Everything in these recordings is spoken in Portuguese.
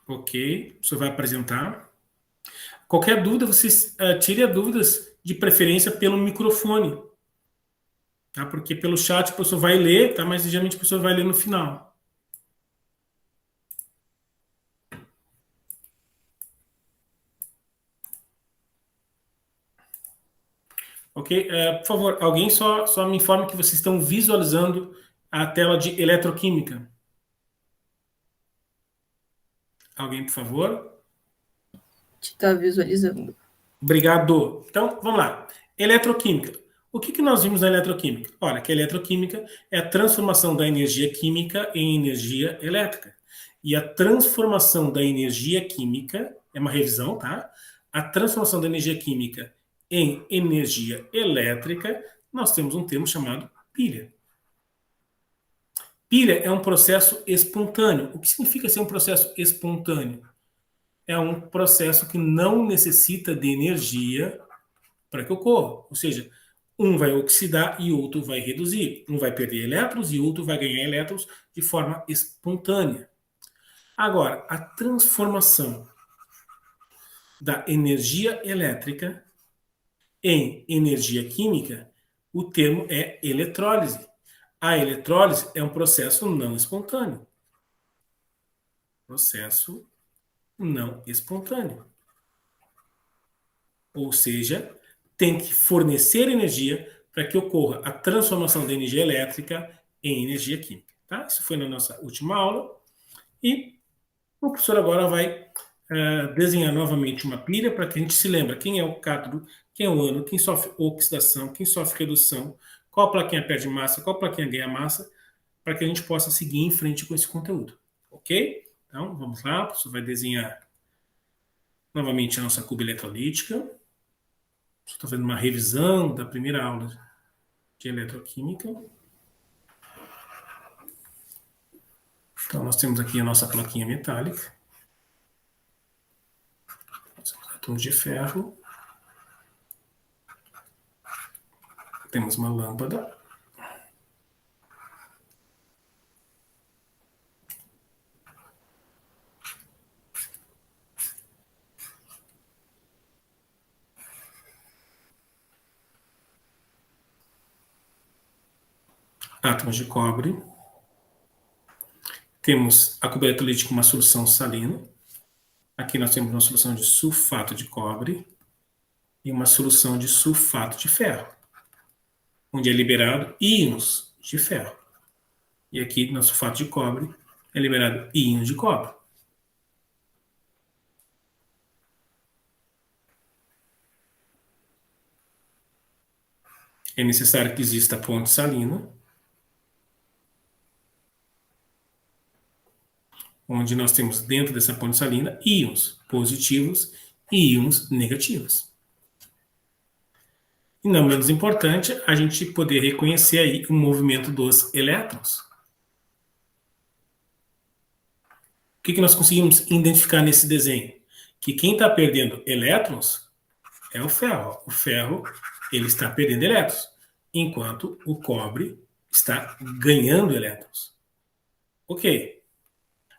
Ok, o senhor vai apresentar. Qualquer dúvida, vocês tire as dúvidas de preferência pelo microfone, tá? Porque pelo chat o professor vai ler, tá? Mas geralmente o professor vai ler no final. Ok? Por favor, alguém só me informe que vocês estão visualizando a tela de eletroquímica. Alguém, por favor? Está visualizando. Obrigado. Então, vamos lá. Eletroquímica. O que nós vimos na eletroquímica? Olha, que a eletroquímica é a transformação da energia química em energia elétrica. E a transformação da energia química, é uma revisão, tá? A transformação da energia química em energia elétrica, nós temos um termo chamado pilha. Pilha é um processo espontâneo. O que significa ser um processo espontâneo? É um processo que não necessita de energia para que ocorra. Ou seja, um vai oxidar e outro vai reduzir. Um vai perder elétrons e outro vai ganhar elétrons de forma espontânea. Agora, a transformação da energia elétrica em energia química, o termo é eletrólise. A eletrólise é um processo não espontâneo. Processo não espontâneo. Ou seja, tem que fornecer energia para que ocorra a transformação da energia elétrica em energia química. Tá? Isso foi na nossa última aula. E o professor agora vai desenhar novamente uma pilha para que a gente se lembre quem é o cátodo, quem é o ânodo, quem sofre oxidação, quem sofre redução, qual plaquinha perde massa, qual plaquinha ganha massa, para que a gente possa seguir em frente com esse conteúdo. Ok? Então, vamos lá. O professor vai desenhar novamente a nossa cuba eletrolítica. Estou fazendo uma revisão da primeira aula de eletroquímica. Então, nós temos aqui a nossa plaquinha metálica. Átomos de ferro. Temos uma lâmpada. Átomos de cobre. Temos a cuba eletrolítica com uma solução salina. Aqui nós temos uma solução de sulfato de cobre e uma solução de sulfato de ferro, onde é liberado íons de ferro. E aqui no sulfato de cobre é liberado íons de cobre. É necessário que exista a ponte salina, onde nós temos dentro dessa ponte salina íons positivos e íons negativos. E não menos importante, a gente poder reconhecer aí o movimento dos elétrons. O que nós conseguimos identificar nesse desenho? Que quem está perdendo elétrons é o ferro. O ferro ele está perdendo elétrons, enquanto o cobre está ganhando elétrons. Ok.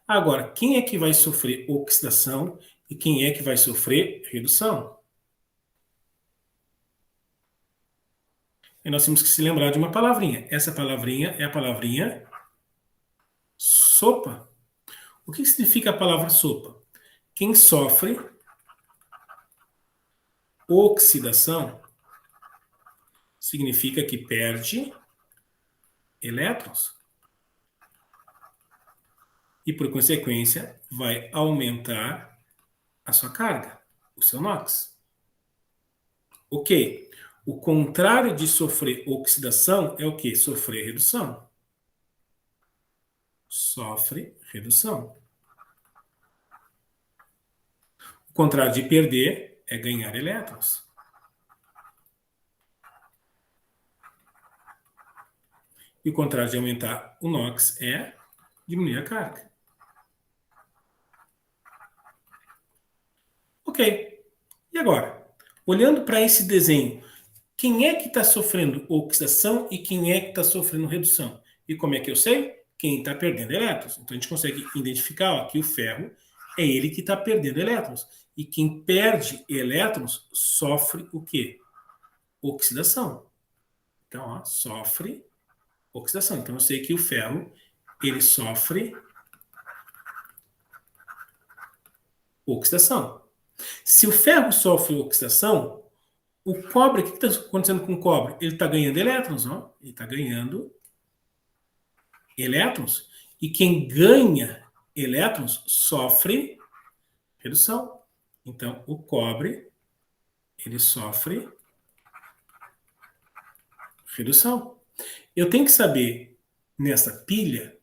Agora, quem é que vai sofrer oxidação e quem é que vai sofrer redução? E nós temos que se lembrar de uma palavrinha. Essa palavrinha é a palavrinha sopa. O que significa a palavra sopa? Quem sofre oxidação significa que perde elétrons. E, por consequência, vai aumentar a sua carga, o seu NOx. Ok. O contrário de sofrer oxidação é o quê? Sofrer redução. Sofre redução. O contrário de perder é ganhar elétrons. E o contrário de aumentar o NOx é diminuir a carga. Ok. E agora? Olhando para esse desenho, quem é que está sofrendo oxidação e quem é que está sofrendo redução? E como é que eu sei? Quem está perdendo elétrons. Então a gente consegue identificar ó, que o ferro é ele que está perdendo elétrons. E quem perde elétrons sofre o quê? Oxidação. Então, ó, sofre oxidação. Então, eu sei que o ferro, ele sofre oxidação. Se o ferro sofre oxidação, o cobre, o que está acontecendo com o cobre? Ele está ganhando elétrons, ó. Ele está ganhando elétrons. E quem ganha elétrons sofre redução. Então, o cobre, ele sofre redução. Eu tenho que saber, nessa pilha,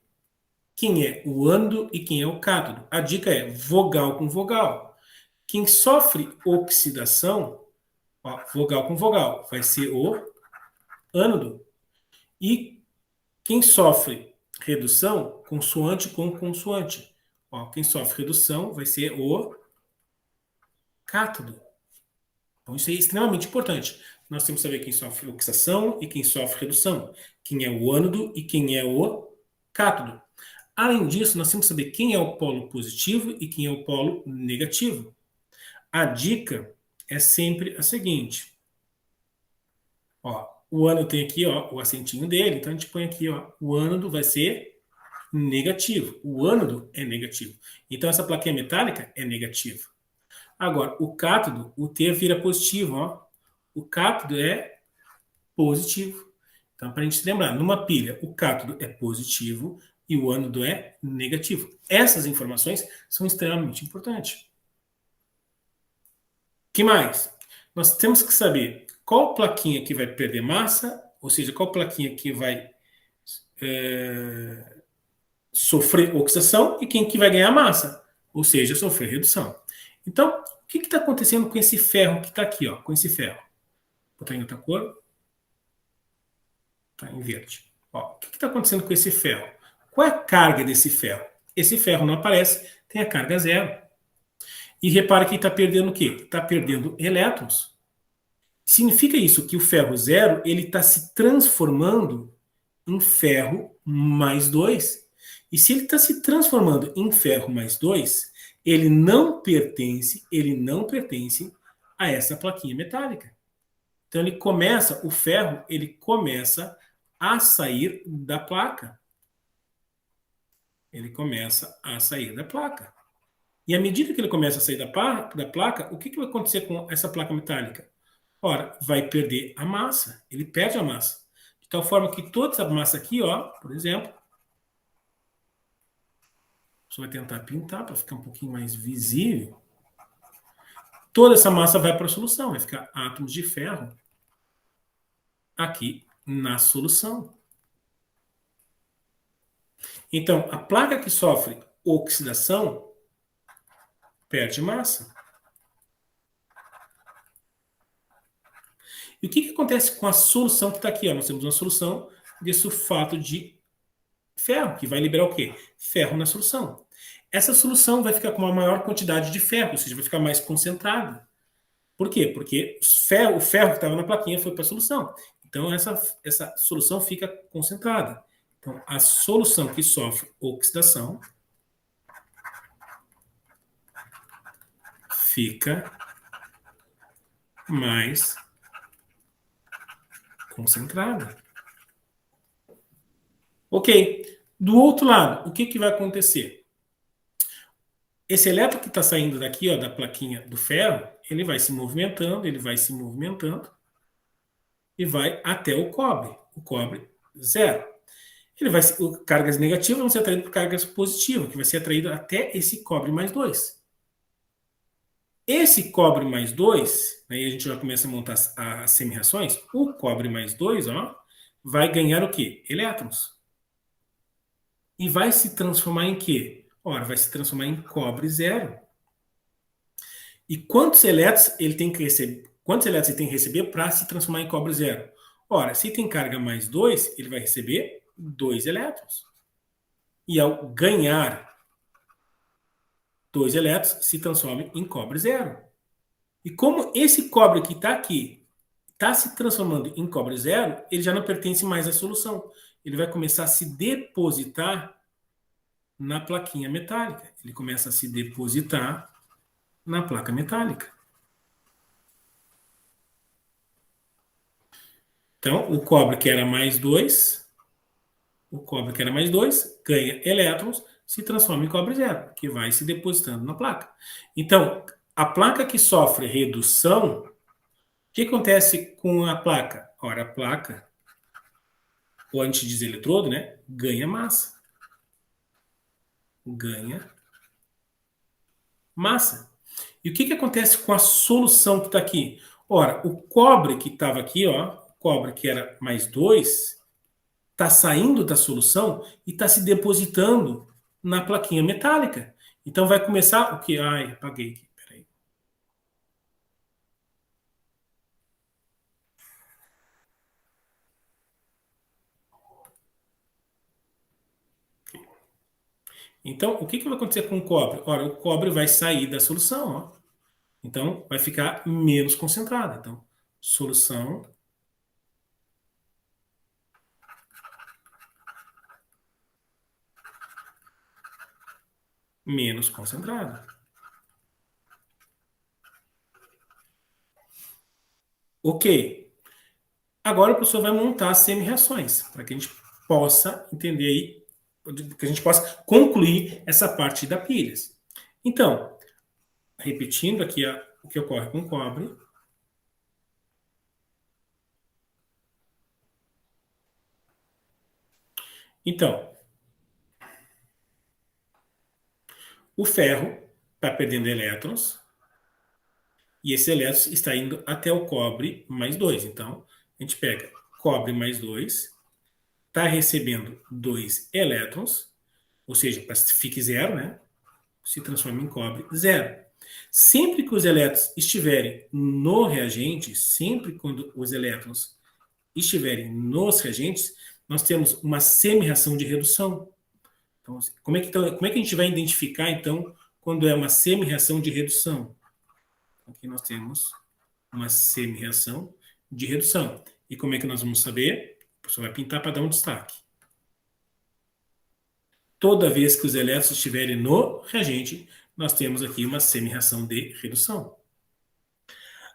quem é o ânodo e quem é o cátodo. A dica é vogal com vogal. Quem sofre oxidação, ó, vogal com vogal, vai ser o ânodo. E quem sofre redução, consoante com consoante. Ó, quem sofre redução vai ser o cátodo. Então, isso é extremamente importante. Nós temos que saber quem sofre oxidação e quem sofre redução. Quem é o ânodo e quem é o cátodo. Além disso, nós temos que saber quem é o polo positivo e quem é o polo negativo. A dica é sempre a seguinte. Ó, o ânodo tem aqui, ó, o acentinho dele, então a gente põe aqui, ó, o ânodo vai ser negativo. O ânodo é negativo. Então essa plaquinha metálica é negativa. Agora, o cátodo, o T vira positivo, ó. O cátodo é positivo. Então, para a gente se lembrar, numa pilha, o cátodo é positivo e o ânodo é negativo. Essas informações são extremamente importantes. O que mais? Nós temos que saber qual plaquinha que vai perder massa, ou seja, qual plaquinha que vai sofrer oxidação e quem que vai ganhar massa, ou seja, sofrer redução. Então, o que está acontecendo com esse ferro que está aqui, ó, com esse ferro? Vou botar em outra cor. Está em verde. Ó, o que está acontecendo com esse ferro? Qual é a carga desse ferro? Esse ferro não aparece, tem a carga zero. E repara que está perdendo o quê? Está perdendo elétrons. Significa isso que o ferro zero ele está se transformando em ferro mais 2. E se ele está se transformando em ferro mais 2, ele não pertence a essa plaquinha metálica. Então ele começa, o ferro, ele começa a sair da placa. Ele começa a sair da placa. E à medida que ele começa a sair da placa, o que vai acontecer com essa placa metálica? Ora, vai perder a massa. Ele perde a massa. De tal forma que toda essa massa aqui, ó, por exemplo, você vai tentar pintar para ficar um pouquinho mais visível. Toda essa massa vai para a solução, vai ficar átomos de ferro aqui na solução. Então, a placa que sofre oxidação perde massa. E o que acontece com a solução que está aqui? Ó? Nós temos uma solução de sulfato de ferro, que vai liberar o quê? Ferro na solução. Essa solução vai ficar com uma maior quantidade de ferro, ou seja, vai ficar mais concentrada. Por quê? Porque o ferro que estava na plaquinha foi para a solução. Então, essa solução fica concentrada. Então, a solução que sofre oxidação fica mais concentrada. Ok. Do outro lado, o que vai acontecer? Esse elétron que está saindo daqui, ó, da plaquinha do ferro, ele vai se movimentando e vai até o cobre zero. Cargas negativas vão ser atraídas por cargas positivas, que vai ser atraído até esse cobre mais 2. Esse cobre mais 2, aí a gente já começa a montar as semi-reações, o cobre mais 2, ó, vai ganhar o quê? Elétrons. E vai se transformar em quê? Ora, vai se transformar em cobre zero. E quantos elétrons ele tem que receber para se transformar em cobre zero? Ora, se tem carga mais 2, ele vai receber 2 elétrons. E ao ganhar 2 elétrons, se transforma em cobre zero. E como esse cobre que está aqui está se transformando em cobre zero, ele já não pertence mais à solução. Ele vai começar a se depositar na plaquinha metálica. Ele começa a se depositar na placa metálica. Então, o cobre que era mais 2, ganha elétrons, se transforma em cobre zero, que vai se depositando na placa. Então, a placa que sofre redução, o que acontece com a placa? Ora, a placa, ou a gente diz eletrodo, né, ganha massa. Ganha massa. E o que acontece com a solução que está aqui? Ora, o cobre que estava aqui, ó, o cobre que era mais 2, está saindo da solução e está se depositando na plaquinha metálica. Então vai começar o que? Ai, apaguei aqui, peraí. Então, o que vai acontecer com o cobre? Ora, o cobre vai sair da solução, ó. Então, vai ficar menos concentrado. Então, solução menos concentrada. Ok. Agora o professor vai montar as semi-reações, para que a gente possa entender aí, que a gente possa concluir essa parte da pilhas. Então, repetindo aqui o que ocorre com o cobre. Então, o ferro está perdendo elétrons, e esse elétron está indo até o cobre mais 2. Então, a gente pega cobre mais 2, está recebendo 2 elétrons, ou seja, fique zero, né? Se transforma em cobre zero. Sempre que os elétrons estiverem no reagente, sempre quando os elétrons estiverem nos reagentes, nós temos uma semi-reação de redução. Então, como é que a gente vai identificar, então, quando é uma semi-reação de redução? Aqui nós temos uma semi-reação de redução. E como é que nós vamos saber? O professor vai pintar para dar um destaque. Toda vez que os elétrons estiverem no reagente, nós temos aqui uma semi-reação de redução.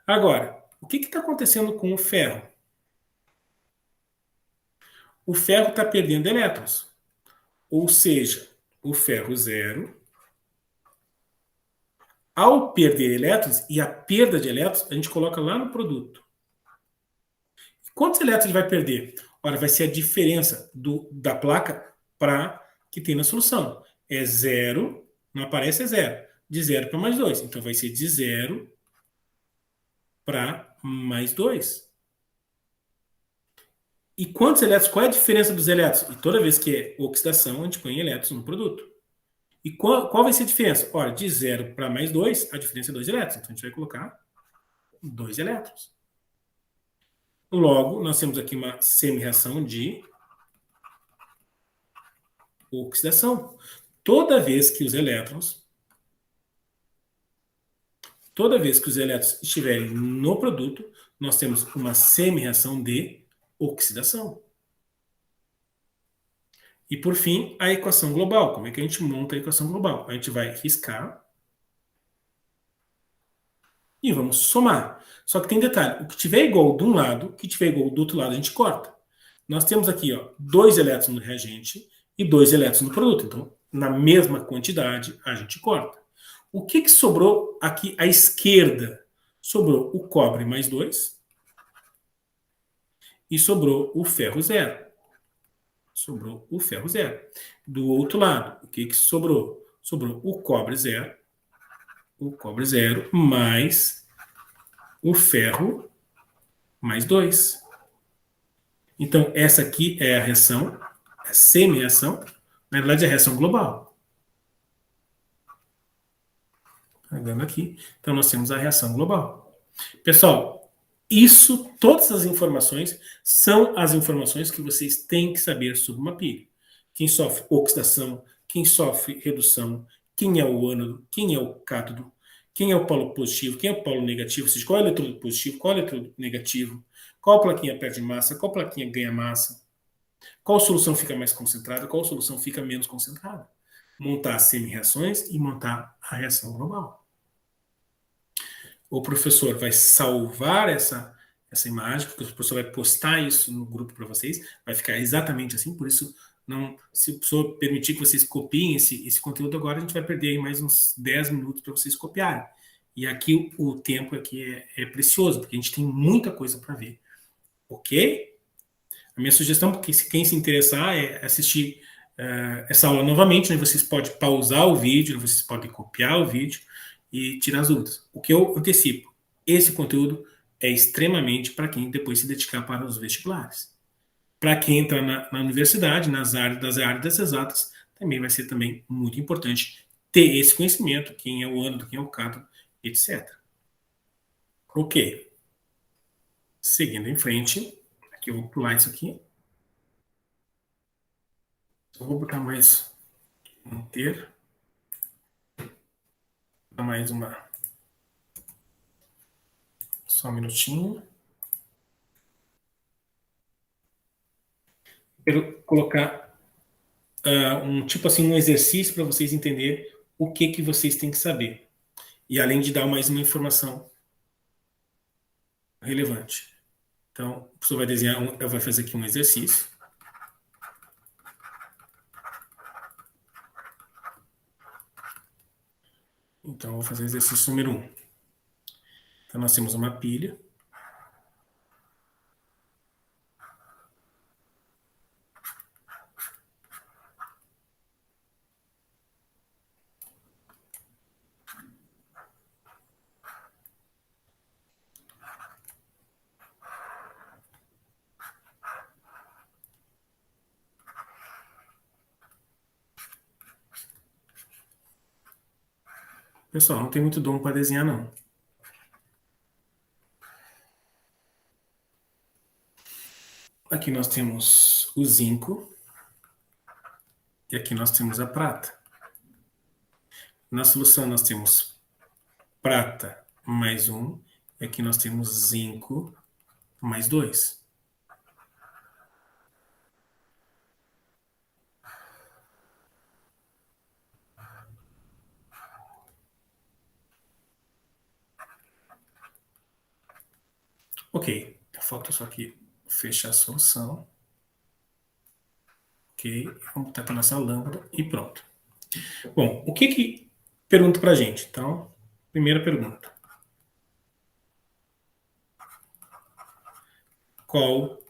Agora, o que está acontecendo com o ferro? O ferro está perdendo elétrons. Ou seja, o ferro zero, ao perder elétrons, e a perda de elétrons, a gente coloca lá no produto. Quantos elétrons ele vai perder? Ora, vai ser a diferença da placa para que tem na solução. É zero, não aparece, é zero. De 0 para mais 2. Então vai ser de 0 para mais 2. E quantos elétrons? Qual é a diferença dos elétrons? E toda vez que é oxidação, a gente põe elétrons no produto. E qual vai ser a diferença? Ora, de 0 para mais 2, a diferença é 2 elétrons. Então a gente vai colocar 2 elétrons. Logo, nós temos aqui uma semi-reação de oxidação. Toda vez que os elétrons estiverem no produto, nós temos uma semi-reação de oxidação. E por fim, a equação global. Como é que a gente monta a equação global? A gente vai riscar e vamos somar. Só que tem detalhe, o que tiver igual de um lado, o que tiver igual do outro lado, a gente corta. Nós temos aqui, ó, 2 elétrons no reagente e 2 elétrons no produto. Então, na mesma quantidade, a gente corta. O que sobrou aqui à esquerda? Sobrou o cobre mais 2 e sobrou o ferro zero. Sobrou o ferro zero. Do outro lado, o que sobrou? Sobrou o cobre zero mais o ferro mais 2. Então, essa aqui é a reação, a semi-reação, na verdade é a reação global. Pegando aqui, então nós temos a reação global. Pessoal, todas as informações são as informações que vocês têm que saber sobre uma pilha. Quem sofre oxidação, quem sofre redução, quem é o ânodo, quem é o cátodo, quem é o polo positivo, quem é o polo negativo, ou seja, qual é o eletrodo positivo, qual é o eletrodo negativo, qual plaquinha perde massa, qual plaquinha ganha massa, qual solução fica mais concentrada, qual solução fica menos concentrada. montar as semi-reações e montar a reação global. O professor vai salvar essa imagem, porque o professor vai postar isso no grupo para vocês, vai ficar exatamente assim, por isso, não, se o professor permitir que vocês copiem esse conteúdo agora, a gente vai perder aí mais uns 10 minutos para vocês copiarem. E aqui o tempo aqui é precioso, porque a gente tem muita coisa para ver. Ok? A minha sugestão, porque quem se interessar, é assistir essa aula novamente, né? Vocês podem pausar o vídeo, vocês podem copiar o vídeo e tirar as dúvidas. O que eu antecipo, esse conteúdo é extremamente para quem depois se dedicar para os vestibulares. Para quem entra na universidade, das áreas das exatas, também vai ser também muito importante ter esse conhecimento, quem é o ânodo, quem é o cátodo, etc. Ok. Seguindo em frente, aqui eu vou pular isso aqui. Só vou botar mais inteiro. Botar mais uma. Só um minutinho. Quero colocar um tipo assim, um exercício para vocês entenderem o que vocês têm que saber. E além de dar mais uma informação relevante. Então, o professor vai desenhar, vai fazer aqui um exercício. Então, eu vou fazer o exercício número 1. Então, nós temos uma pilha. Pessoal, não tem muito dom para desenhar, não. Aqui nós temos o zinco. E aqui nós temos a prata. Na solução nós temos prata mais 1. E aqui nós temos zinco mais 2. Ok, falta só aqui fechar a solução. Ok, vamos botar aqui a nossa lâmpada e pronto. Bom, o que pergunta para a gente? Então, primeira pergunta. Qual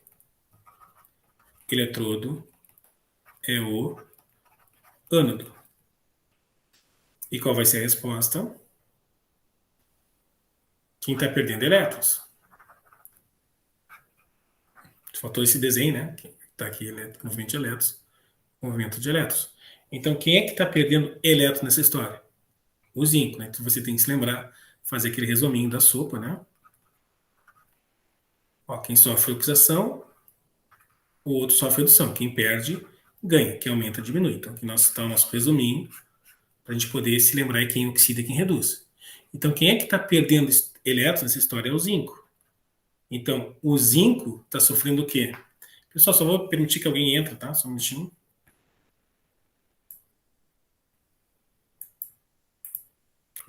eletrodo é o ânodo? E qual vai ser a resposta? Quem está perdendo elétrons. Faltou esse desenho, né? Está aqui, movimento de elétrons. Movimento de elétrons. Então, quem é que está perdendo elétrons nessa história? O zinco, né? Então, você tem que se lembrar, fazer aquele resuminho da sopa, né? Ó, quem sofre oxidação, o outro sofre redução. Quem perde, ganha. Quem aumenta, diminui. Então, aqui está o nosso resuminho, para a gente poder se lembrar quem oxida e quem reduz. Então, quem é que está perdendo elétrons nessa história é o zinco. Então, o zinco está sofrendo o quê? Pessoal, só vou permitir que alguém entre, tá? Só um minutinho.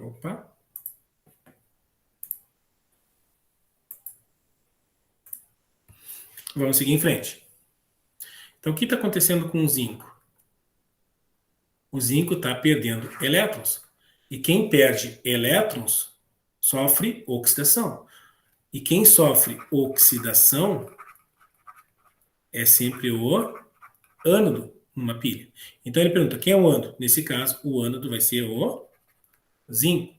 Opa. Vamos seguir em frente. Então, o que está acontecendo com o zinco? O zinco está perdendo elétrons. E quem perde elétrons sofre oxidação. E quem sofre oxidação é sempre o ânodo numa pilha. Então ele pergunta, quem é o ânodo? Nesse caso, o ânodo vai ser o zinco.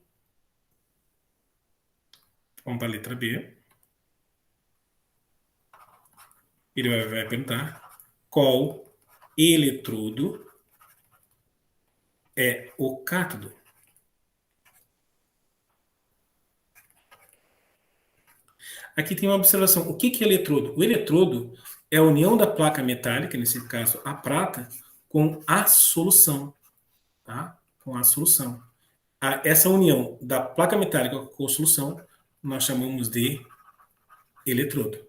Vamos para a letra B. Ele vai perguntar qual eletrodo é o cátodo. Aqui tem uma observação. O que é eletrodo? O eletrodo é a união da placa metálica, nesse caso a prata, com a solução. Tá? Com a solução. Essa união da placa metálica com a solução nós chamamos de eletrodo.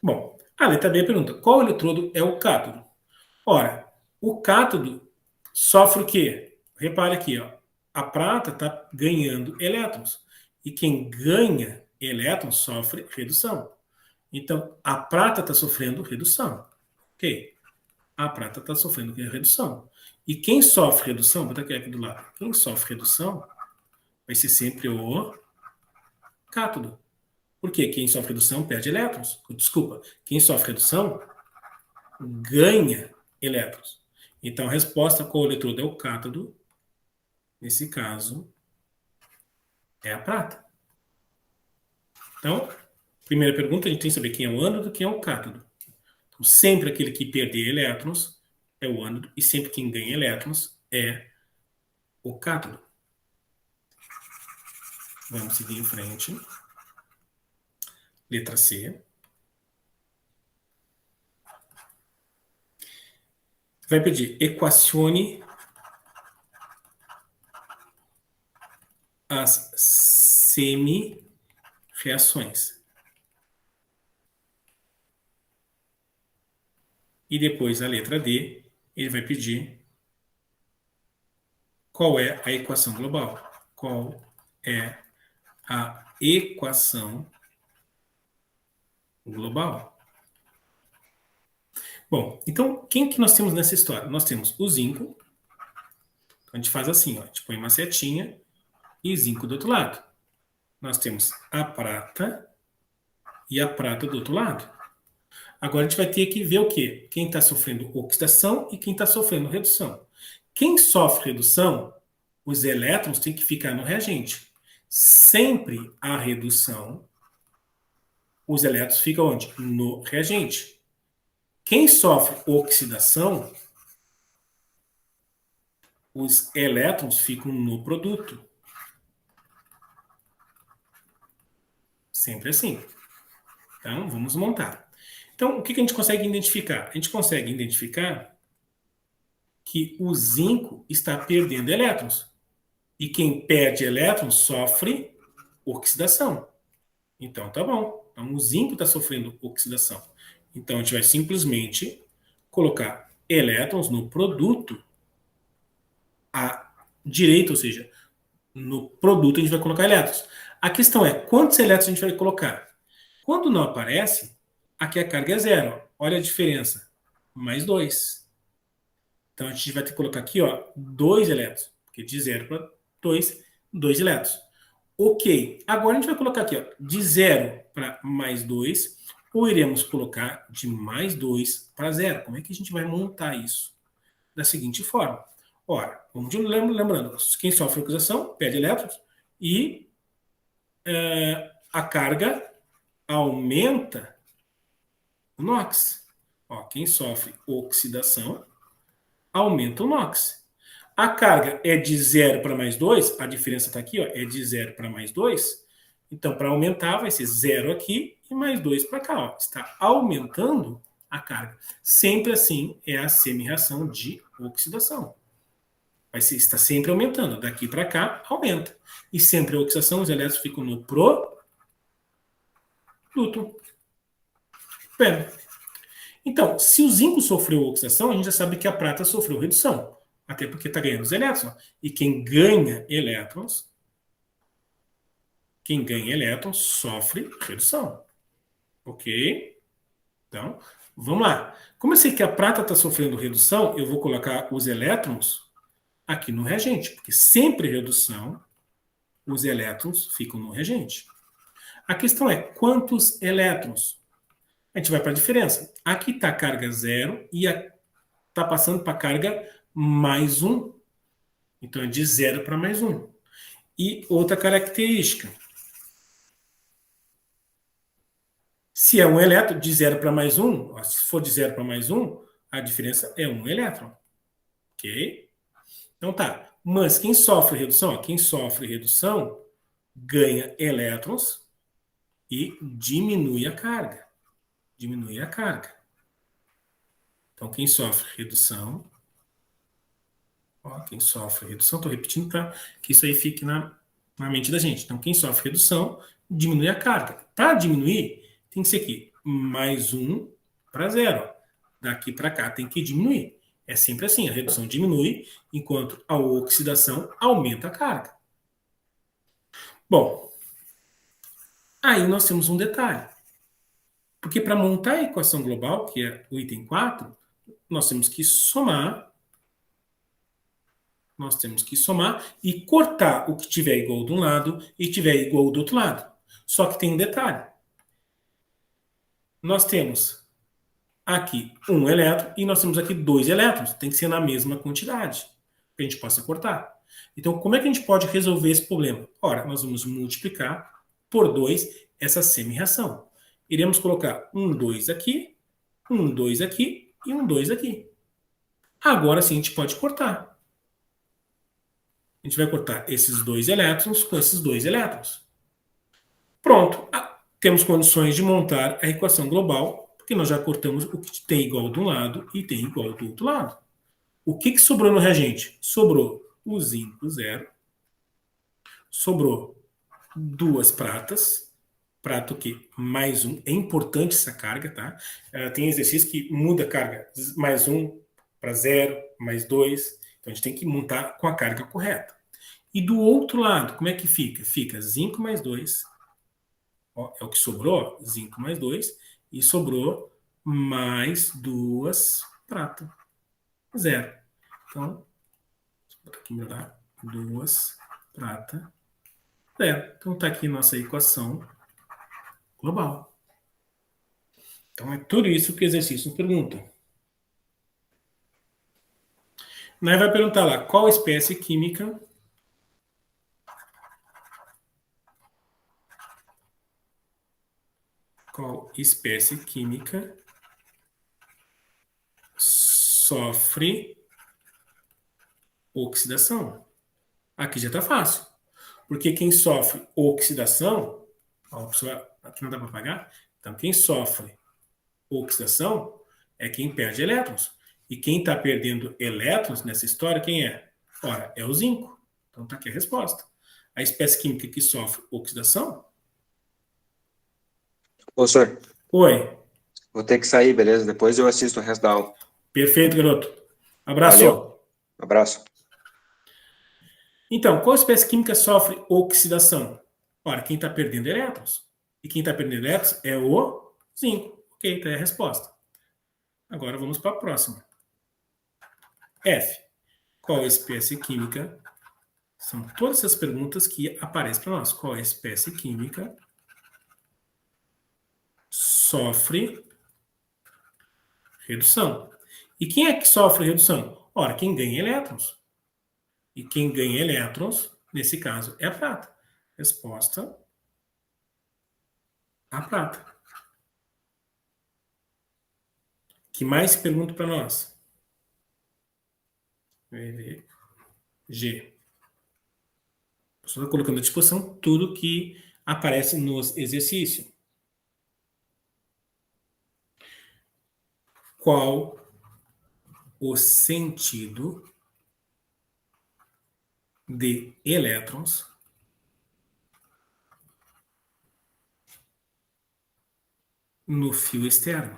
Bom, A letra B pergunta, qual eletrodo é o cátodo? Ora, o cátodo sofre o quê? Repare aqui, ó, a prata está ganhando elétrons. E quem ganha elétrons sofre redução. Então, a prata está sofrendo redução. Ok? A prata está sofrendo redução. E quem sofre redução, vou botar aqui do lado, quem sofre redução vai ser sempre o cátodo. Por quê? Quem sofre redução perde elétrons. Desculpa, quem sofre redução ganha elétrons. Então, a resposta qual eletrodo é o cátodo, nesse caso, é a prata. Então, primeira pergunta, a gente tem que saber quem é o ânodo e quem é o cátodo. Então, sempre aquele que perder elétrons é o ânodo e sempre quem ganha elétrons é o cátodo. Vamos seguir em frente. Letra C. Vai pedir equacione as semi-reações. E depois, a letra D, ele vai pedir qual é a equação global. Qual é a equação global? Bom, então, quem que nós temos nessa história? Nós temos o zinco. A gente faz assim, ó, a gente põe uma setinha e zinco do outro lado. Nós temos a prata e a prata do outro lado. Agora a gente vai ter que ver o quê? Quem está sofrendo oxidação e quem está sofrendo redução. Quem sofre redução, os elétrons têm que ficar no reagente. Sempre a redução, os elétrons ficam onde? No reagente. Quem sofre oxidação, os elétrons ficam no produto. Sempre assim. Então, vamos montar. Então, o que a gente consegue identificar? A gente consegue identificar que o zinco está perdendo elétrons. E quem perde elétrons sofre oxidação. Então, tá bom. Então, o zinco está sofrendo oxidação. Então, a gente vai simplesmente colocar elétrons no produto à direita, ou seja, no produto a gente vai colocar elétrons. A questão é, quantos elétrons a gente vai colocar? Quando não aparece, aqui a carga é zero. Olha a diferença. Mais 2. Então, a gente vai ter que colocar aqui, ó, 2 elétrons. Porque de 0 para 2, 2 elétrons. Ok. Agora a gente vai colocar aqui, ó, de 0 para mais 2, ou iremos colocar de mais 2 para 0. Como é que a gente vai montar isso? Da seguinte forma. Ora, vamos lembrando, quem sofre oxidação perde elétrons e a carga aumenta o NOx. Ó, quem sofre oxidação aumenta o NOx. A carga é de 0 para mais 2, a diferença está aqui, ó, é de 0 para mais 2. Então, para aumentar, vai ser 0 aqui e mais 2 para cá. Ó. Está aumentando a carga. Sempre assim é a semi-reação de oxidação. Está sempre aumentando. Daqui para cá, aumenta. E sempre a oxidação, os elétrons ficam no produto. Bem, então, se o zinco sofreu oxidação, a gente já sabe que a prata sofreu redução. Até porque está ganhando os elétrons. E quem ganha elétrons sofre redução. Ok? Então, vamos lá. Como eu sei que a prata está sofrendo redução, eu vou colocar os elétrons aqui no reagente. Porque sempre redução, os elétrons ficam no reagente. A questão é quantos elétrons? A gente vai para a diferença. Aqui está a carga 0 e está passando para a carga mais 1. Então, é de 0 para mais 1. E outra característica. Se é um elétron, de 0 para mais 1, se for de 0 para mais 1, a diferença é 1 elétron. Ok? Então tá. Mas quem sofre redução? Quem sofre redução ganha elétrons e diminui a carga. Diminui a carga. Então, quem sofre redução... Ó, quem sofre redução, estou repetindo para que isso aí fique na mente da gente. Então, quem sofre redução diminui a carga. Para diminuir, tem que ser aqui mais 1 para zero. Daqui para cá tem que diminuir. É sempre assim, a redução diminui, enquanto a oxidação aumenta a carga. Bom, aí nós temos um detalhe. Porque para montar a equação global, que é o item 4, nós temos que somar e cortar o que tiver igual de um lado e tiver igual do outro lado. Só que tem um detalhe. Nós temos aqui um elétron e nós temos aqui 2 elétrons. Tem que ser na mesma quantidade, que a gente possa cortar. Então, como é que a gente pode resolver esse problema? Ora, nós vamos multiplicar por 2 essa semi-reação. Iremos colocar um 2 aqui, um 2 aqui e um 2 aqui. Agora sim a gente pode cortar. A gente vai cortar esses 2 elétrons com esses 2 elétrons. Pronto. Temos condições de montar a equação global, porque nós já cortamos o que tem igual de um lado e tem igual do outro lado. O que sobrou no reagente? Sobrou o zinco zero, sobrou 2 pratas, prato que mais um, é importante essa carga, tá? Tem exercício que muda a carga, mais 1 para 0, mais 2, então a gente tem que montar com a carga correta. E do outro lado, como é que fica? Fica zinco mais 2, ó, é o que sobrou, zinco mais 2, e sobrou mais 2 prata, 0. Então, vou botar aqui melhorar, 2 prata, 0. Então está aqui nossa equação global. Então é tudo isso que o exercício nos pergunta. Nós vai perguntar lá, qual espécie química sofre oxidação? Aqui já está fácil. Porque quem sofre oxidação, ó, aqui não dá para apagar, então quem sofre oxidação é quem perde elétrons. E quem está perdendo elétrons nessa história, quem é? Ora, é o zinco. Então está aqui a resposta. A espécie química que sofre oxidação? Professor, Oi. vou ter que sair, beleza? Depois eu assisto o resto da aula. Perfeito, garoto. Abraço. Valeu. Abraço. Então, qual espécie química sofre oxidação? Ora, quem está perdendo elétrons. E quem está perdendo elétrons é o zinco. Ok, então é a resposta. Agora vamos para a próxima. F. Qual espécie química? São todas essas perguntas que aparecem para nós. Qual espécie química sofre redução? E quem é que sofre redução? Ora, quem ganha elétrons. E quem ganha elétrons, nesse caso, é a prata. Resposta: a prata. Que mais se pergunta para nós? G. Estou colocando à disposição tudo que aparece nos exercícios. Qual o sentido de elétrons no fio externo?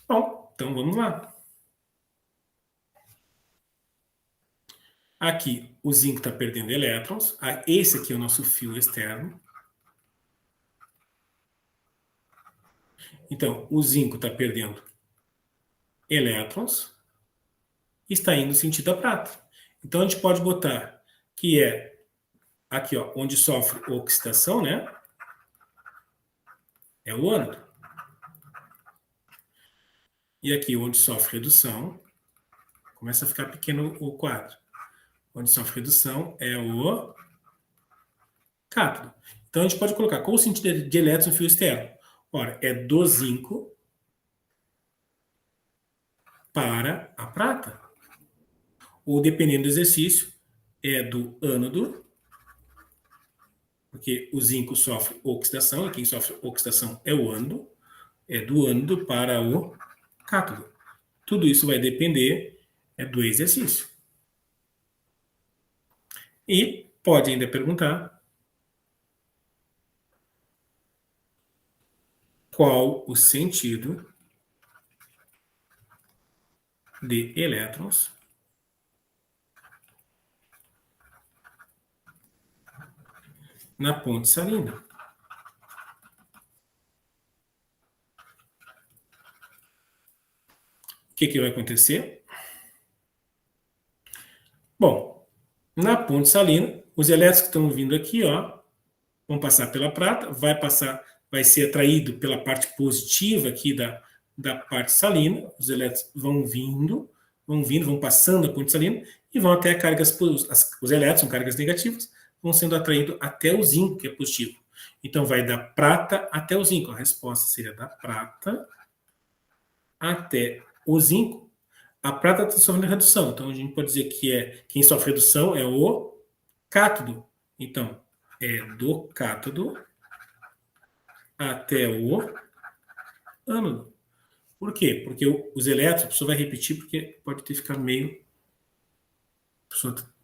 Bom, então vamos lá. Aqui o zinco está perdendo elétrons. Esse aqui é o nosso fio externo. Então, o zinco está perdendo elétrons e está indo no sentido da prata. Então, a gente pode botar que é aqui, ó, onde sofre oxidação, né? É o ânodo. E aqui, onde sofre redução, começa a ficar pequeno o quadro. Onde sofre redução é o cátodo. Então, a gente pode colocar qual o sentido de elétrons no fio externo? Ora, é do zinco para a prata. Ou, dependendo do exercício, é do ânodo, porque o zinco sofre oxidação, e quem sofre oxidação é o ânodo, é do ânodo para o cátodo. Tudo isso vai depender do exercício. E pode ainda perguntar qual o sentido de elétrons na ponte salina. O que vai acontecer? Bom, na ponte salina, os elétrons que estão vindo aqui, ó, vão passar pela prata, vai ser atraído pela parte positiva aqui da parte salina, os elétrons vão passando a ponte salina e vão até os elétrons, são cargas negativas, vão sendo atraídos até o zinco, que é positivo. Então, vai da prata até o zinco. A resposta seria da prata até o zinco. A prata está sofrendo redução. Então, a gente pode dizer que quem sofre redução é o cátodo. Então, é do cátodo até o ânodo. Por quê? Porque os elétrons, a pessoa vai repetir, porque pode ter ficado meio... A pessoa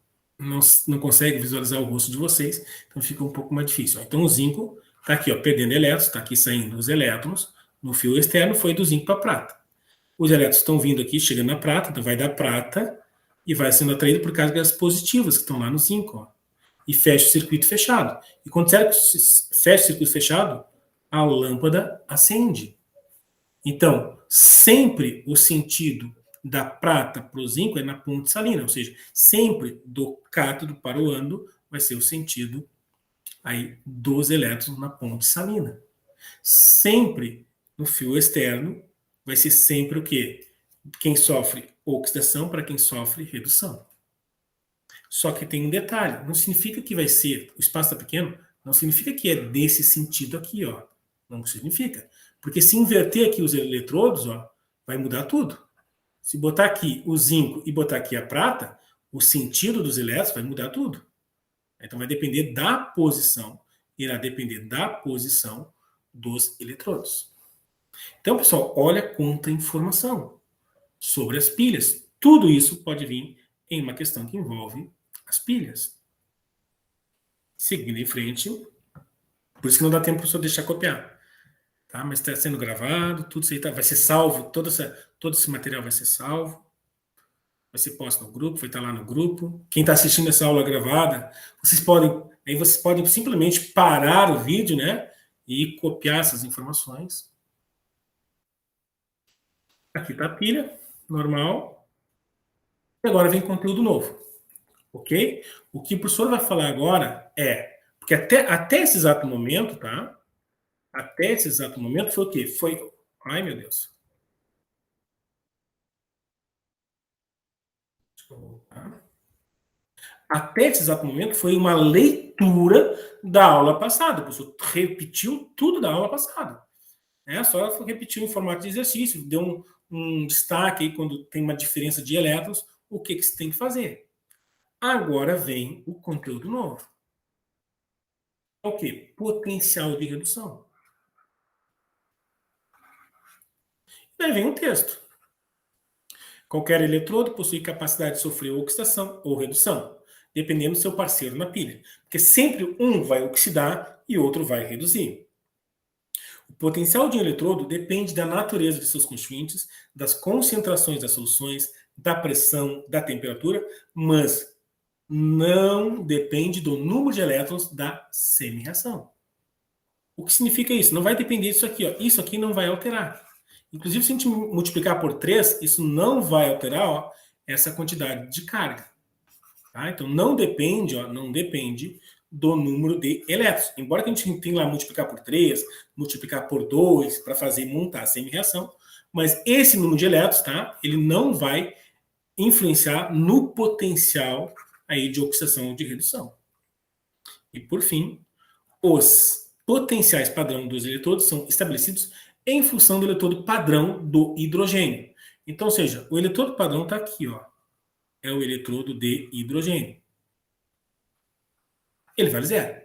não consegue visualizar o rosto de vocês, então fica um pouco mais difícil. Então, o zinco está aqui, ó, perdendo elétrons, está aqui saindo os elétrons, no fio externo foi do zinco para a prata. Os elétrons estão vindo aqui, chegando na prata, então vai da prata e vai sendo atraído por cargas positivas que estão lá no zinco, ó, e fecha o circuito fechado. E quando fecha o circuito fechado, a lâmpada acende. Então, sempre o sentido da prata para o zinco é na ponte salina, ou seja, sempre do cátodo para o ânodo vai ser o sentido aí dos elétrons na ponte salina. Sempre no fio externo vai ser sempre o quê? Quem sofre oxidação para quem sofre redução. Só que tem um detalhe, não significa que vai ser, o espaço está pequeno, não significa que é desse sentido aqui, ó. Não significa. Porque se inverter aqui os eletrodos, ó, vai mudar tudo. Se botar aqui o zinco e botar aqui a prata, o sentido dos elétrons vai mudar tudo. Então vai depender da posição, irá depender da posição dos eletrodos. Então, pessoal, olha quanta informação sobre as pilhas. Tudo isso pode vir em uma questão que envolve as pilhas. Seguindo em frente, por isso que não dá tempo para o professor deixar copiar. Tá? Mas está sendo gravado, tudo isso aí vai ser salvo, todo esse material vai ser salvo, vai ser posto no grupo, vai estar lá no grupo. Quem está assistindo essa aula gravada, vocês podem simplesmente parar o vídeo, né, e copiar essas informações. Aqui está a pilha, normal. E agora vem conteúdo novo, ok? O que o professor vai falar agora porque até esse exato momento, tá? Até esse exato momento foi o quê? Ai, meu Deus. Deixa eu voltar. Até esse exato momento foi uma leitura da aula passada. O professor repetiu tudo da aula passada. Só repetiu em formato de exercício, deu um destaque aí quando tem uma diferença de elétrons, o que você tem que fazer. Agora vem o conteúdo novo. É o quê? Potencial de redução. Daí vem um texto. Qualquer eletrodo possui capacidade de sofrer oxidação ou redução, dependendo do seu parceiro na pilha. Porque sempre um vai oxidar e outro vai reduzir. O potencial de um eletrodo depende da natureza de seus constituintes, das concentrações das soluções, da pressão, da temperatura, mas não depende do número de elétrons da semi-reação. O que significa isso? Não vai depender disso aqui, ó. Isso aqui não vai alterar. Inclusive, se a gente multiplicar por 3, isso não vai alterar, ó, essa quantidade de carga. Tá? Então, não depende do número de elétrons. Embora que a gente tenha lá multiplicar por 3, multiplicar por 2, para montar a semi-reação, mas esse número de elétrons, tá? Ele não vai influenciar no potencial aí de oxidação ou de redução. E, por fim, os potenciais padrão dos eletrodos são estabelecidos em função do eletrodo padrão do hidrogênio. Então, ou seja, o eletrodo padrão está aqui, ó. É o eletrodo de hidrogênio. Ele vale 0.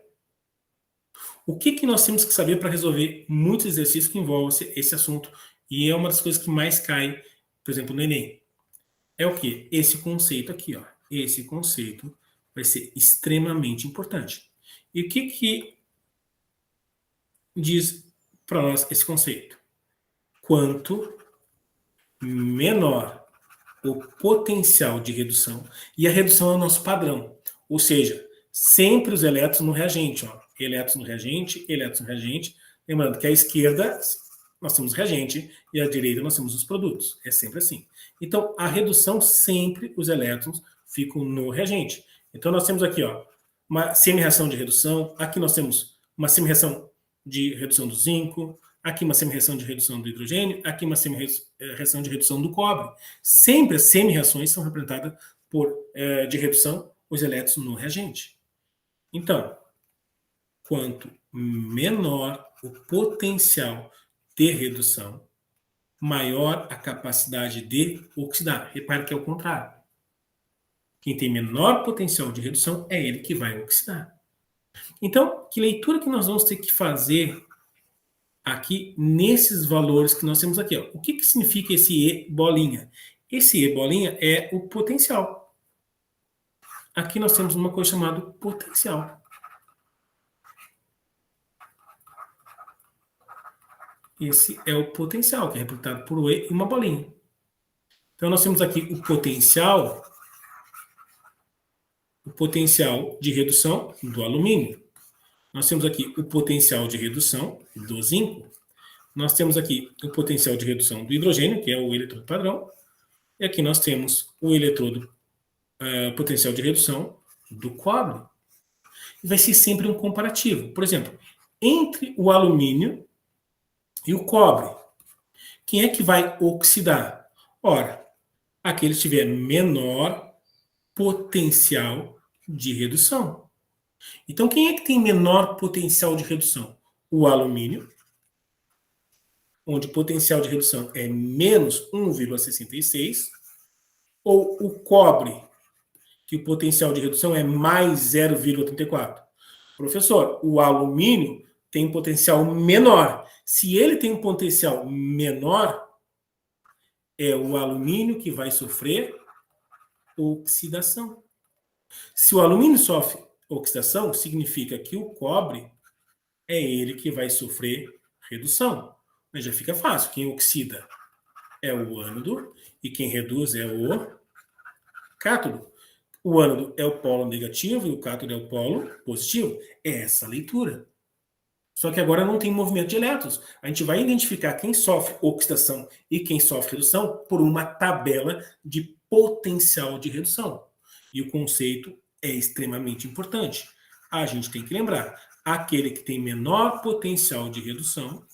O que nós temos que saber para resolver muitos exercícios que envolvem esse assunto? E é uma das coisas que mais cai, por exemplo, no Enem. É o quê? Esse conceito aqui, ó. Esse conceito vai ser extremamente importante. E o que diz para nós esse conceito. Quanto menor o potencial de redução, e a redução é o nosso padrão, ou seja, sempre os elétrons no reagente, ó, elétrons no reagente, elétrons no reagente, lembrando que à esquerda nós temos reagente e à direita nós temos os produtos, é sempre assim. Então, a redução, sempre os elétrons ficam no reagente. Então, nós temos aqui, ó, uma semi-reação de redução, aqui nós temos uma semi-reação de redução do zinco, aqui uma semi-reação de redução do hidrogênio, aqui uma semi-reação de redução do cobre. Sempre as semi-reações são representadas por, de redução, os elétrons no reagente. Então, quanto menor o potencial de redução, maior a capacidade de oxidar. Repare que é o contrário. Quem tem menor potencial de redução é ele que vai oxidar. Então, que leitura que nós vamos ter que fazer aqui nesses valores que nós temos aqui? Ó. O que significa esse E bolinha? Esse E bolinha é o potencial. Aqui nós temos uma coisa chamada potencial. Esse é o potencial, que é representado por um E e uma bolinha. Então, nós temos aqui o potencial de redução do alumínio. Nós temos aqui o potencial de redução do zinco. Nós temos aqui o potencial de redução do hidrogênio, que é o eletrodo padrão. E aqui nós temos o eletrodo potencial de redução do cobre. E vai ser sempre um comparativo. Por exemplo, entre o alumínio e o cobre, quem é que vai oxidar? Ora, aquele que tiver menor potencial de redução. Então, quem é que tem menor potencial de redução? O alumínio, onde o potencial de redução é menos 1,66, ou o cobre, que o potencial de redução é mais 0,34. Professor, o alumínio tem um potencial menor. Se ele tem um potencial menor, é o alumínio que vai sofrer oxidação. Se o alumínio sofre oxidação, significa que o cobre é ele que vai sofrer redução. Mas já fica fácil. Quem oxida é o ânodo e quem reduz é o cátodo. O ânodo é o polo negativo e o cátodo é o polo positivo. É essa a leitura. Só que agora não tem movimento de elétrons. A gente vai identificar quem sofre oxidação e quem sofre redução por uma tabela de potencial de redução. E o conceito é extremamente importante. A gente tem que lembrar, aquele que tem menor potencial de redução,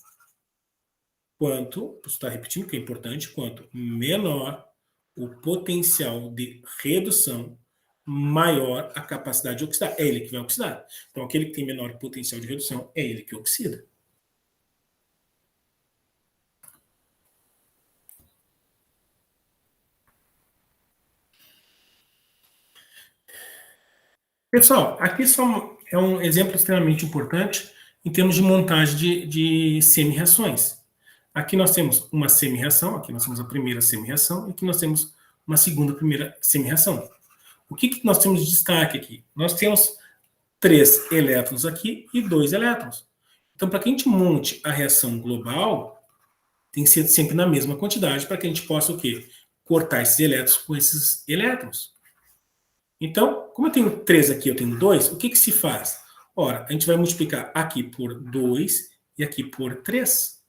posso estar repetindo que é importante, quanto menor o potencial de redução, maior a capacidade de oxidar. É ele que vai oxidar. Então, aquele que tem menor potencial de redução é ele que oxida. Pessoal, aqui só é um exemplo extremamente importante em termos de montagem de semi-reações. Aqui nós temos uma semi-reação, aqui nós temos a primeira semi-reação, e aqui nós temos uma segunda primeira semi-reação. O que nós temos de destaque aqui? Nós temos 3 elétrons aqui e 2 elétrons. Então, para que a gente monte a reação global, tem que ser sempre na mesma quantidade para que a gente possa o quê? Cortar esses elétrons com esses elétrons. Então, como eu tenho 3 aqui, eu tenho 2, o que se faz? Ora, a gente vai multiplicar aqui por 2 e aqui por 3.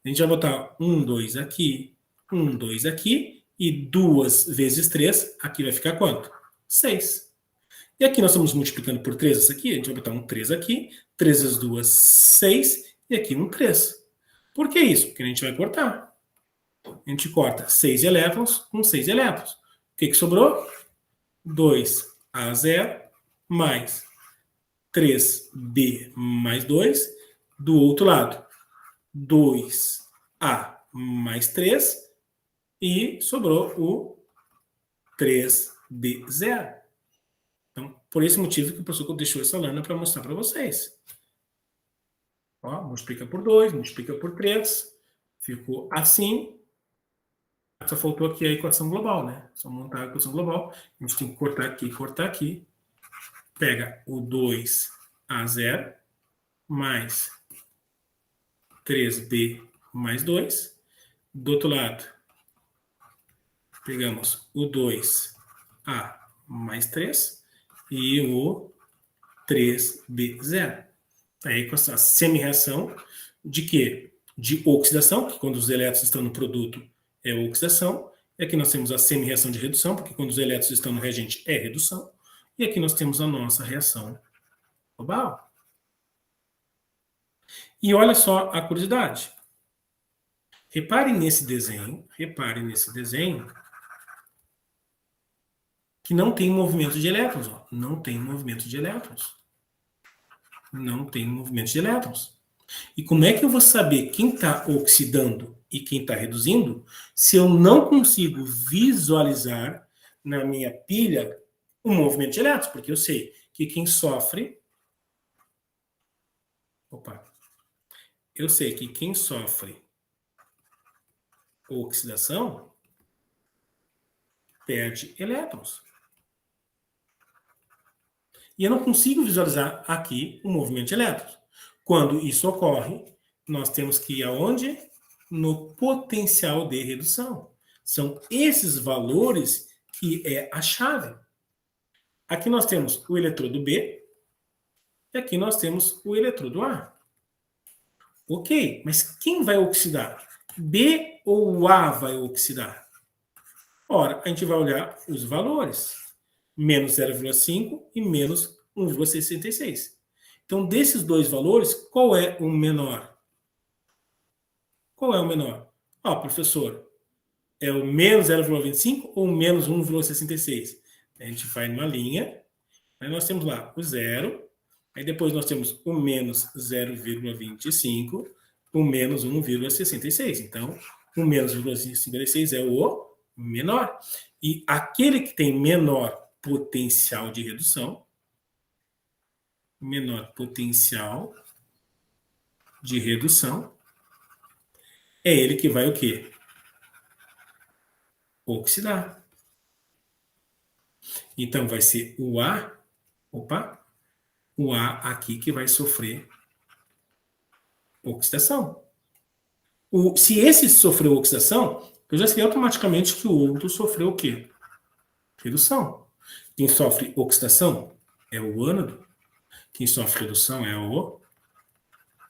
A gente vai botar 1, 2 aqui, 1, 2 aqui, e 2 vezes 3, aqui vai ficar quanto? 6. E aqui nós estamos multiplicando por 3 isso aqui, a gente vai botar um 3 aqui, 3 vezes 2, 6, e aqui um 3. Por que isso? Porque a gente vai cortar. A gente corta 6 elétrons com 6 elétrons. O que sobrou? 2A0 mais 3B mais 2. Do outro lado, 2A mais 3. E sobrou o 3B0. Então, por esse motivo que o professor deixou essa lâmina para mostrar para vocês. Ó, multiplica por 2, multiplica por 3. Ficou assim. Só faltou aqui a equação global, né? Só montar a equação global. A gente tem que cortar aqui e cortar aqui. Pega o 2A0 mais 3B mais 2. Do outro lado, pegamos o 2A mais 3 e o 3B0. Aí com essa semi-reação de quê? De oxidação, que quando os elétrons estão no produto é oxidação. E aqui nós temos a semi-reação de redução, porque quando os elétrons estão no reagente é redução. E aqui nós temos a nossa reação global. E olha só a curiosidade. Reparem nesse desenho que não tem movimento de elétrons. Ó. Não tem movimento de elétrons. Não tem movimento de elétrons. E como é que eu vou saber quem está oxidando e quem está reduzindo se eu não consigo visualizar na minha pilha o movimento de elétrons? Porque eu sei que quem sofre... Eu sei que quem sofre oxidação perde elétrons. E eu não consigo visualizar aqui o movimento de elétrons. Quando isso ocorre, nós temos que ir aonde? No potencial de redução. São esses valores que é a chave. Aqui nós temos o eletrodo B e aqui nós temos o eletrodo A. Ok, mas quem vai oxidar? B ou A vai oxidar? Ora, a gente vai olhar os valores. Menos 0,5 e menos 1,66. Então, desses dois valores, qual é o menor? Qual é o menor? Professor, é o menos 0,25 ou o menos 1,66? A gente vai numa linha, aí nós temos lá o zero, aí depois nós temos o menos 0,25, o menos 1,66. Então, o menos 1,56 é o menor. E aquele que tem menor potencial de redução, é ele que vai o quê? Oxidar. Então, vai ser o A, o A aqui que vai sofrer oxidação. Se esse sofreu oxidação, eu já sei automaticamente que o outro sofreu o quê? Redução. Quem sofre oxidação é o ânodo. Quem sofre redução é o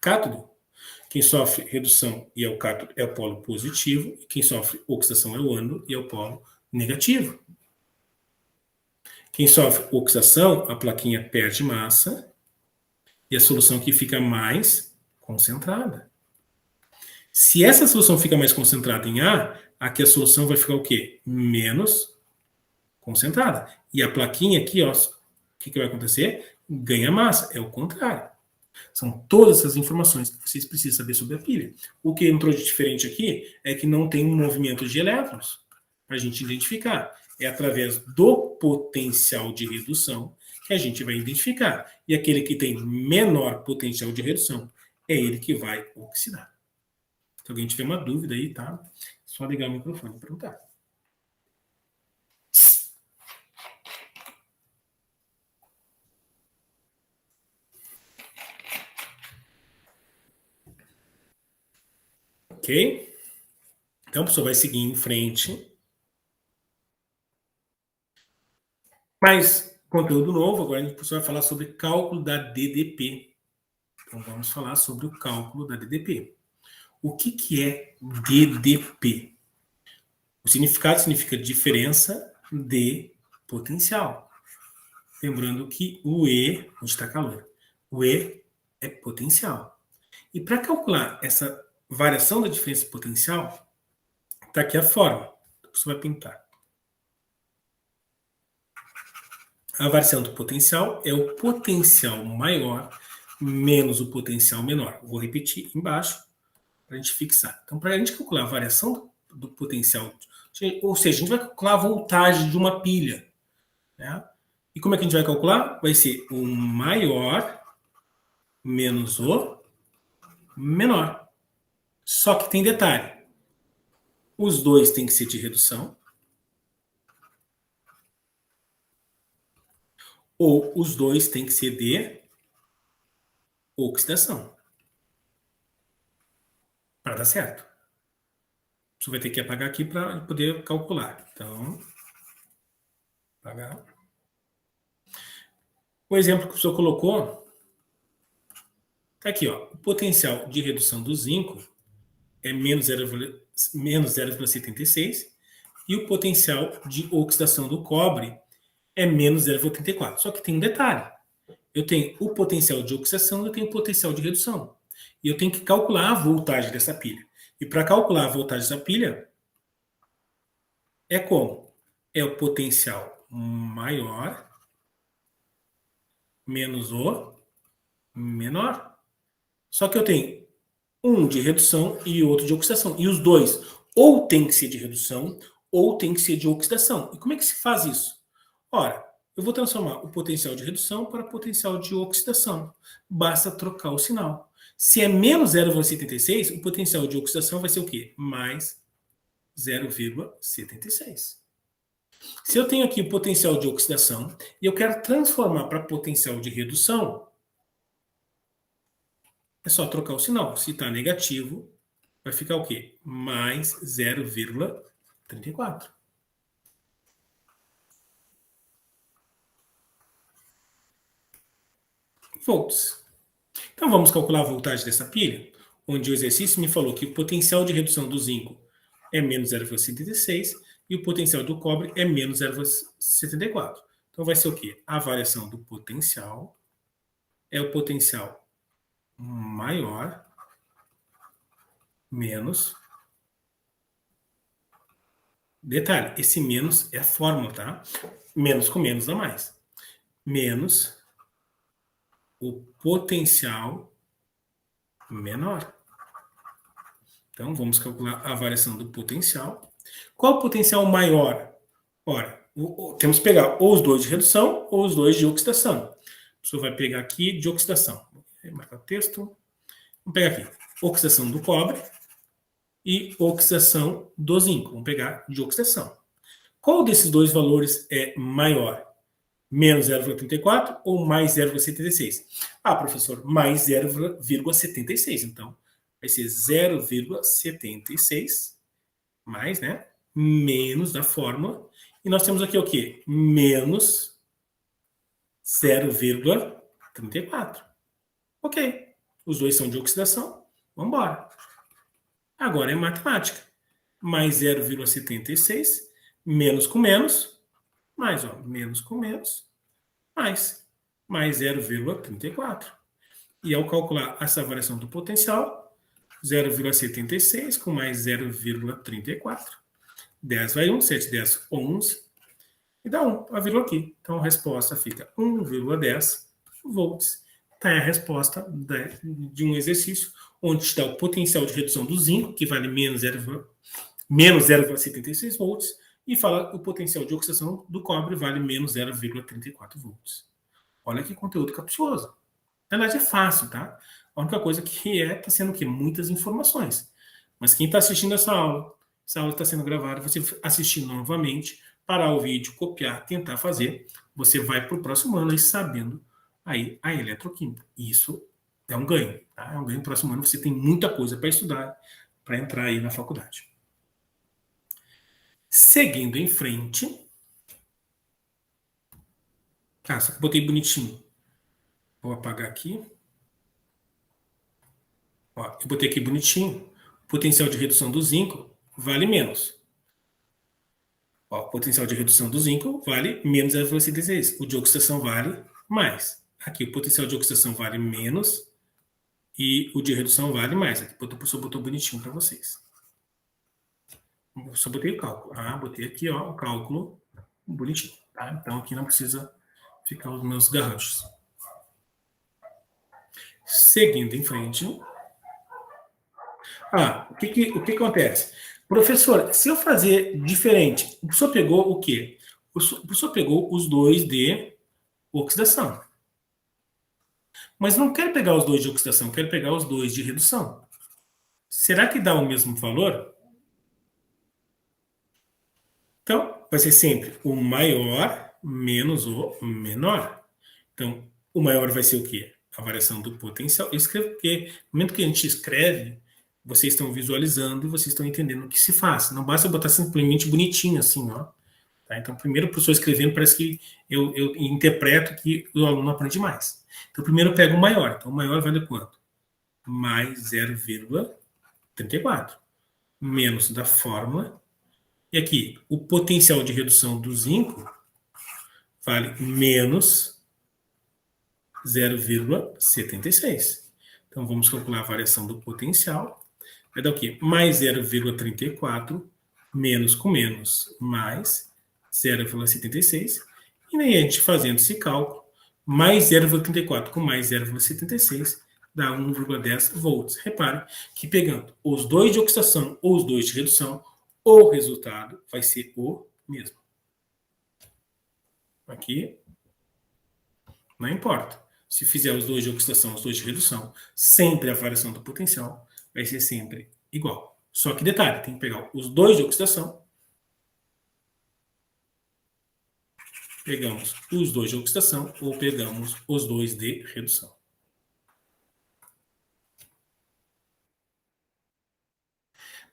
cátodo. Quem sofre redução e é o cátodo é o polo positivo. E quem sofre oxidação é o ânodo e é o polo negativo. Quem sofre oxidação, a plaquinha perde massa e a solução aqui fica mais concentrada. Se essa solução fica mais concentrada em A, aqui a solução vai ficar o quê? Menos concentrada. E a plaquinha aqui, ó, o que vai acontecer? Ganha massa. É o contrário. São todas essas informações que vocês precisam saber sobre a pilha. O que entrou de diferente aqui é que não tem um movimento de elétrons para a gente identificar. É através do potencial de redução que a gente vai identificar. E aquele que tem menor potencial de redução é ele que vai oxidar. Se alguém tiver uma dúvida aí, tá? Só ligar o microfone e perguntar. Ok? Então, a pessoa vai seguir em frente. Mas, conteúdo novo, agora a gente vai falar sobre cálculo da DDP. Então, vamos falar sobre o cálculo da DDP. O que é DDP? O significado significa diferença de potencial. Lembrando que o E, onde está calor, o E é potencial. E para calcular essa variação da diferença de potencial, está aqui a fórmula. Você vai pintar. A variação do potencial é o potencial maior menos o potencial menor. Vou repetir embaixo para a gente fixar. Então, para a gente calcular a variação do potencial, ou seja, a gente vai calcular a voltagem de uma pilha. Né? E como é que a gente vai calcular? Vai ser o maior menos o menor. Só que tem detalhe. Os dois têm que ser de redução. Ou os dois têm que ser de oxidação. para dar certo. Você vai ter que apagar aqui para poder calcular. Então, apagar. O exemplo que o professor colocou está aqui, ó. O potencial de redução do zinco é menos 0,76 e o potencial de oxidação do cobre é menos 0,84. Só que tem um detalhe. Eu tenho o potencial de oxidação e eu tenho o potencial de redução. E eu tenho que calcular a voltagem dessa pilha. E para calcular a voltagem dessa pilha, é como? É o potencial maior menos o menor. Só que eu tenho um de redução e outro de oxidação. E os dois ou tem que ser de redução ou tem que ser de oxidação. E como é que se faz isso? Ora, eu vou transformar o potencial de redução para potencial de oxidação. Basta trocar o sinal. Se é menos 0,76, o potencial de oxidação vai ser o quê? Mais 0,76. Se eu tenho aqui o potencial de oxidação e eu quero transformar para potencial de redução, é só trocar o sinal. Se está negativo, vai ficar o quê? Mais 0,34. Volts. Então vamos calcular a voltagem dessa pilha, onde o exercício me falou que o potencial de redução do zinco é menos 0,76 e o potencial do cobre é menos 0,74. Então vai ser o quê? A variação do potencial é o potencial maior menos. Detalhe, esse menos é a fórmula, tá? Menos com menos dá mais. Menos o potencial menor. Então, vamos calcular a variação do potencial. Qual o potencial maior? Ora, temos que pegar ou os dois de redução ou os dois de oxidação. O professor vai pegar aqui de oxidação. Vou marcar o texto. Vamos pegar aqui. Oxidação do cobre e oxidação do zinco. Vamos pegar de oxidação. Qual desses dois valores é maior? Menos 0,34 ou mais 0,76? Ah, professor, mais 0,76. Então, vai ser 0,76 mais, né? Menos da fórmula. E nós temos aqui o quê? Menos 0,34. Ok. Os dois são de oxidação. Vamos embora. Agora é matemática. Mais 0,76, menos com menos, mais, ó, menos com menos, mais 0,34. E ao calcular essa variação do potencial, 0,76 com mais 0,34. 10 vai 1, 7, 10, 11. E dá 1, a vírgula aqui. Então a resposta fica 1,10 volts. Tá, é a resposta de um exercício onde está o potencial de redução do zinco, que vale menos 0,76 volts, e fala o potencial de oxidação do cobre vale menos 0,34 volts. Olha que conteúdo capcioso. Na verdade é fácil, tá? A única coisa que está sendo o quê? Muitas informações. Mas quem está assistindo essa aula está sendo gravada, você assistir novamente, parar o vídeo, copiar, tentar fazer, você vai para o próximo ano aí sabendo aí a eletroquímica. Isso é um ganho, tá? É um ganho. No próximo ano você tem muita coisa para estudar, para entrar aí na faculdade. Seguindo em frente. Ah, só que eu botei bonitinho. Vou apagar aqui. Ó, eu botei aqui bonitinho. O potencial de redução do zinco vale menos. Ó, o potencial de redução do zinco vale menos 0,76. O de oxidação vale mais. Aqui o potencial de oxidação vale menos e o de redução vale mais. Aqui o professor botou bonitinho para vocês. Eu só botei o cálculo. Ah, botei aqui, ó, o cálculo bonitinho. Tá? Então aqui não precisa ficar os meus garranchos. Seguindo em frente. Ah, o que acontece? Professor, se eu fazer diferente, o professor pegou o quê? O professor pegou os dois de oxidação. Mas não quero pegar os dois de oxidação, quero pegar os dois de redução. Será que dá o mesmo valor? Então, vai ser sempre o maior menos o menor. Então, o maior vai ser o quê? A variação do potencial. Eu escrevo porque no momento que a gente escreve, vocês estão visualizando e vocês estão entendendo o que se faz. Não basta botar simplesmente bonitinho assim, ó. Tá? Então, primeiro o professor escrevendo, parece que eu interpreto que o aluno aprende mais. Então, primeiro eu pego o maior. Então, o maior vale quanto? Mais 0,34. Menos da fórmula. E aqui, o potencial de redução do zinco vale menos 0,76. Então, vamos calcular a variação do potencial. Vai dar o quê? Mais 0,34, menos com menos, mais 0,76. E aí, a gente fazendo esse cálculo, mais 0,34 com mais 0,76 dá 1,10 volts. Repare que pegando os dois de oxidação ou os dois de redução, o resultado vai ser o mesmo. Aqui, não importa. Se fizer os dois de oxidação, os dois de redução, sempre a variação do potencial vai ser sempre igual. Só que detalhe, tem que pegar os dois de oxidação, pegamos os dois de oxidação ou pegamos os dois de redução.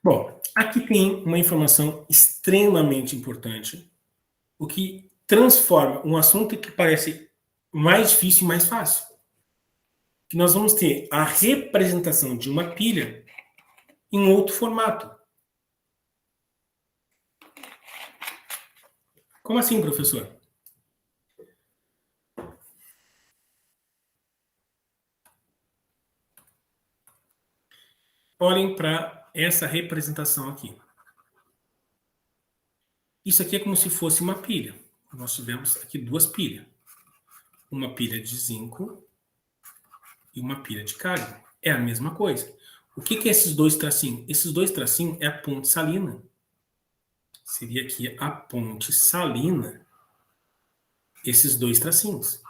Bom, aqui tem uma informação extremamente importante, o que transforma um assunto que parece mais difícil em mais fácil. Que nós vamos ter a representação de uma pilha em outro formato. Como assim, professor? Olhem para essa representação aqui. Isso aqui é como se fosse uma pilha. Nós tivemos aqui duas pilhas. Uma pilha de zinco e uma pilha de cálcio. É a mesma coisa. O que é esses dois tracinhos? Esses dois tracinhos é a ponte salina. Seria aqui a ponte salina. Esses dois tracinhos.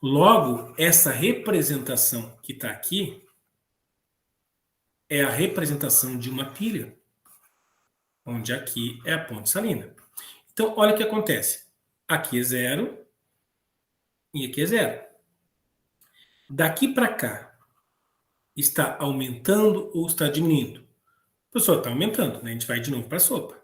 Logo, essa representação que está aqui é a representação de uma pilha, onde aqui é a ponte salina. Então, olha o que acontece. Aqui é 0 e aqui é 0. Daqui para cá, está aumentando ou está diminuindo? Professor, está aumentando, né? A gente vai de novo para a sopa.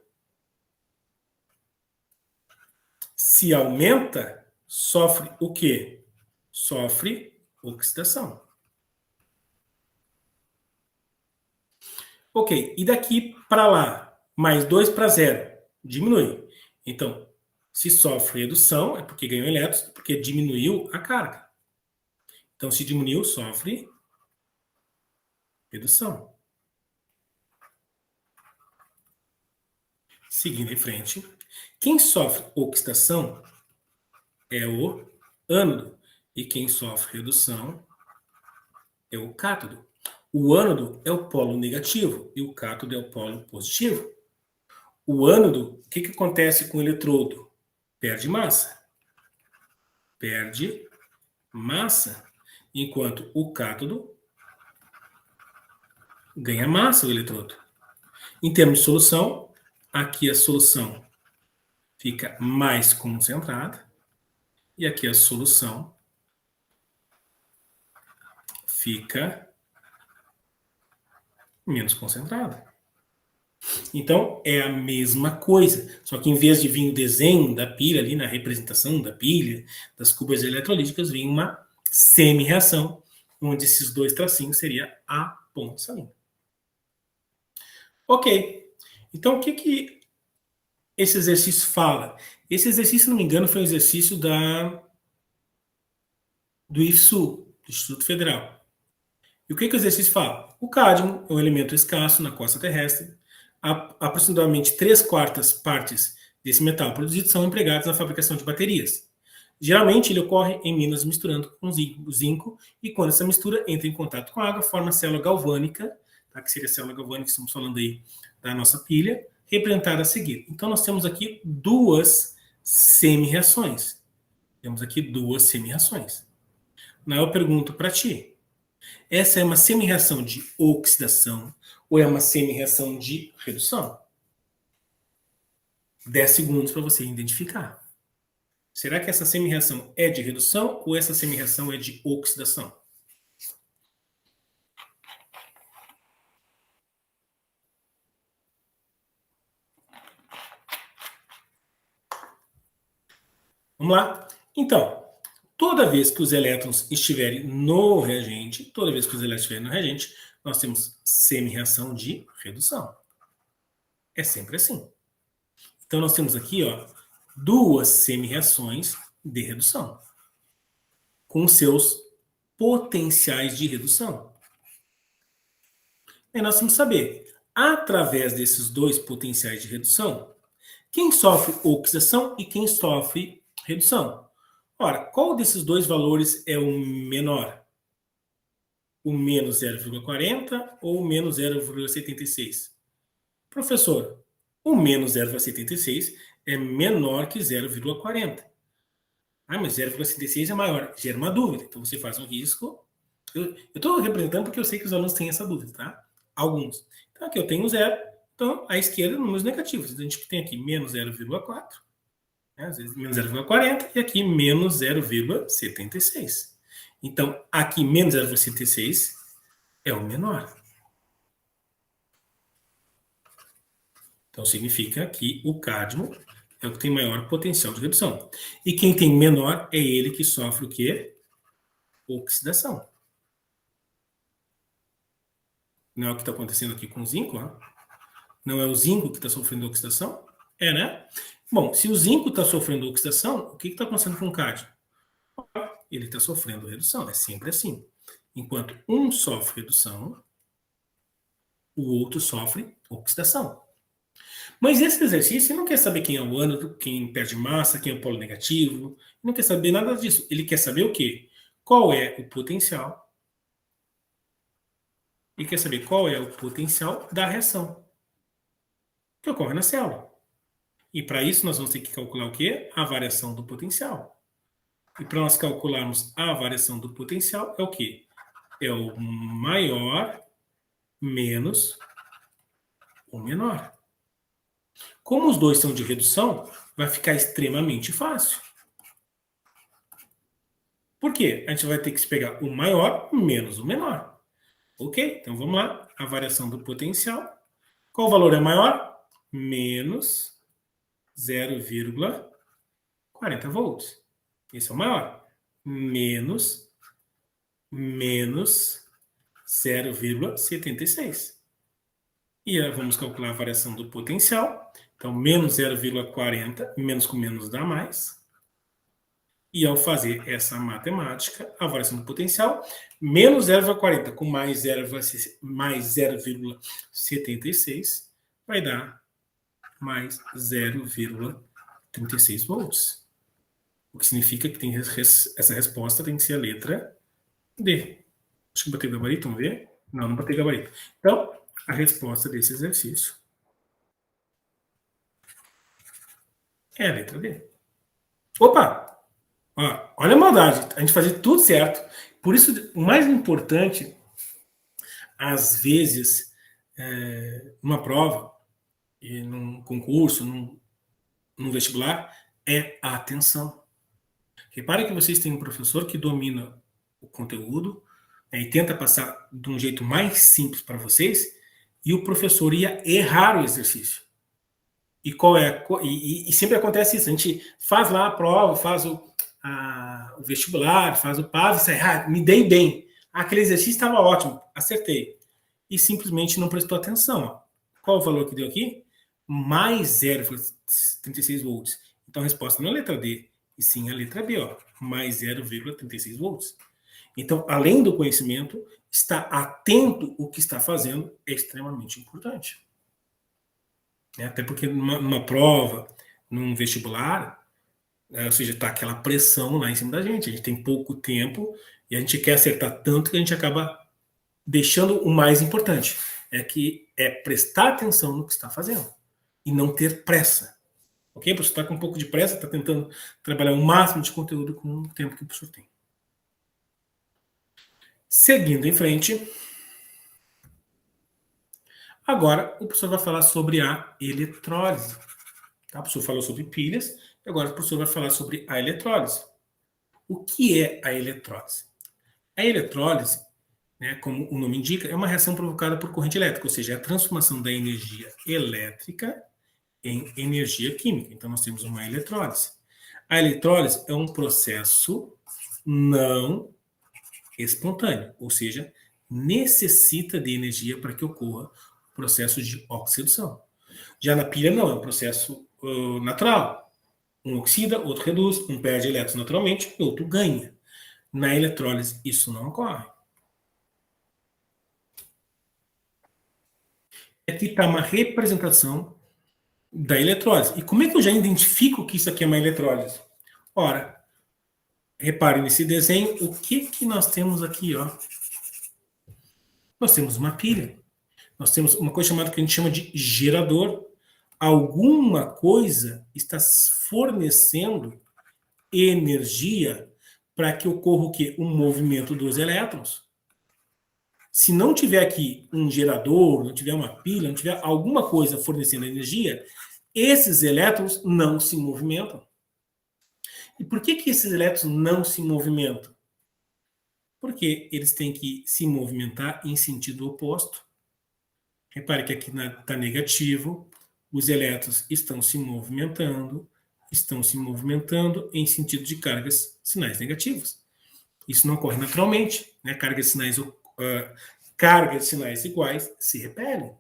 Se aumenta, sofre o quê? Sofre oxidação. Ok, e daqui para lá, mais 2 para 0, diminui. Então, se sofre redução, é porque ganhou elétrons, porque diminuiu a carga. Então, se diminuiu, sofre redução. Seguindo em frente, quem sofre oxidação é o ânodo, e quem sofre redução é o cátodo. O ânodo é o polo negativo e o cátodo é o polo positivo. O ânodo, o que acontece com o eletrodo? Perde massa. Perde massa. Enquanto o cátodo ganha massa, o eletrodo. Em termos de solução, aqui a solução fica mais concentrada e aqui a solução fica menos concentrada. Então, é a mesma coisa, só que em vez de vir o desenho da pilha ali, na representação da pilha, das cubas eletrolíticas, vem uma semi-reação, onde esses dois tracinhos seria a ponte salina. Ok, então o que esse exercício fala? Esse exercício, se não me engano, foi um exercício do IFSU, do Instituto Federal. E o que o exercício fala? O cádmio é um elemento escasso na crosta terrestre. Aproximadamente 3/4 partes desse metal produzido são empregadas na fabricação de baterias. Geralmente, ele ocorre em minas misturando com zinco, e quando essa mistura entra em contato com a água, forma a célula galvânica, tá? Que seria a célula galvânica que estamos falando aí da nossa pilha, representada a seguir. Então, nós temos aqui duas semi-reações. Temos aqui duas semi-reações. Now, eu pergunto para ti, essa é uma semi-reação de oxidação ou é uma semi-reação de redução? 10 segundos para você identificar. Será que essa semi-reação é de redução ou essa semi-reação é de oxidação? Vamos lá? Então, toda vez que os elétrons estiverem no reagente, nós temos semi-reação de redução. É sempre assim. Então, nós temos aqui, ó, duas semi-reações de redução, com seus potenciais de redução. E nós temos que saber, através desses dois potenciais de redução, quem sofre oxidação e quem sofre redução. Ora, qual desses dois valores é o menor? O menos 0,40 ou o menos 0,76? Professor, o menos 0,76 é menor que 0,40. Ah, mas 0,76 é maior. Gera uma dúvida. Então você faz um risco. Eu estou representando porque eu sei que os alunos têm essa dúvida, tá? Alguns. Então aqui eu tenho 0. Então à esquerda, números negativos. A gente tem aqui menos 0,4. Né? Às vezes menos 0,40 e aqui menos 0,76. Então aqui menos 0,76 é o menor. Então significa que o cádmio é o que tem maior potencial de redução. E quem tem menor é ele que sofre o quê? Oxidação. Não é o que está acontecendo aqui com o zinco? Ó. Não é o zinco que está sofrendo oxidação? É, né? Bom, se o zinco está sofrendo oxidação, o que está acontecendo com o cádmio? Ele está sofrendo redução. É sempre assim. Enquanto um sofre redução, o outro sofre oxidação. Mas esse exercício não quer saber quem é o ânodo, quem perde massa, quem é o polo negativo. Não quer saber nada disso. Ele quer saber o quê? Qual é o potencial? E quer saber qual é o potencial da reação que ocorre na célula. E para isso nós vamos ter que calcular o quê? A variação do potencial. E para nós calcularmos a variação do potencial é o quê? É o maior menos o menor. Como os dois são de redução, vai ficar extremamente fácil. Por quê? A gente vai ter que pegar o maior menos o menor. Ok? Então vamos lá. A variação do potencial. Qual o valor é maior? Menos 0,40 volts. Esse é o maior. Menos 0,76. E vamos calcular a variação do potencial. Então, menos 0,40, menos com menos dá mais. E ao fazer essa matemática, a variação do potencial, menos 0,40 com mais 0,76 vai dar mais 0,36 volts. O que significa que essa resposta tem que ser a letra D. Acho que botei gabarito, vamos ver? Não botei gabarito. Então, a resposta desse exercício é a letra D. Opa! Ó, olha a maldade. A gente fazia tudo certo. Por isso, o mais importante, às vezes, numa prova, e num concurso, num vestibular, é a atenção. Repare que vocês têm um professor que domina o conteúdo, né, e tenta passar de um jeito mais simples para vocês, e o professor ia errar o exercício. E sempre acontece isso. A gente faz lá a prova, faz o vestibular, faz o PAV, e sai, me dei bem. Aquele exercício estava ótimo, acertei. E simplesmente não prestou atenção. Ó. Qual o valor que deu aqui? Mais 0,36 volts. Então a resposta não é a letra D, e sim a letra B, ó, mais 0,36 volts. Então, além do conhecimento, estar atento ao que está fazendo é extremamente importante. Até porque numa prova, num vestibular, ou seja, está aquela pressão lá em cima da gente. A gente tem pouco tempo e a gente quer acertar tanto que a gente acaba deixando o mais importante, que é prestar atenção no que está fazendo e não ter pressa. Ok? O professor está com um pouco de pressa, está tentando trabalhar o máximo de conteúdo com o tempo que o professor tem. Seguindo em frente, agora o professor vai falar sobre a eletrólise. Tá? O professor falou sobre pilhas, e agora o professor vai falar sobre a eletrólise. O que é a eletrólise? A eletrólise, né, como o nome indica, é uma reação provocada por corrente elétrica, ou seja, é a transformação da energia elétrica em energia química. Então, nós temos uma eletrólise. A eletrólise é um processo não espontâneo, ou seja, necessita de energia para que ocorra o processo de oxidação. Já na pilha não, é um processo natural. Um oxida, outro reduz, um perde elétrons naturalmente, e outro ganha. Na eletrólise isso não ocorre. Aqui está uma representação da eletrólise. E como é que eu já identifico que isso aqui é uma eletrólise? Ora, reparem nesse desenho, o que nós temos aqui, ó? Nós temos uma pilha. Nós temos uma coisa chamada que a gente chama de gerador. Alguma coisa está fornecendo energia para que ocorra o quê? Um movimento dos elétrons. Se não tiver aqui um gerador, não tiver uma pilha, não tiver alguma coisa fornecendo energia, esses elétrons não se movimentam. E por que esses elétrons não se movimentam? Porque eles têm que se movimentar em sentido oposto. Repare que aqui está negativo, os elétrons estão se movimentando em sentido de cargas sinais negativas. Isso não ocorre naturalmente, né? Cargas de sinais iguais se repelem.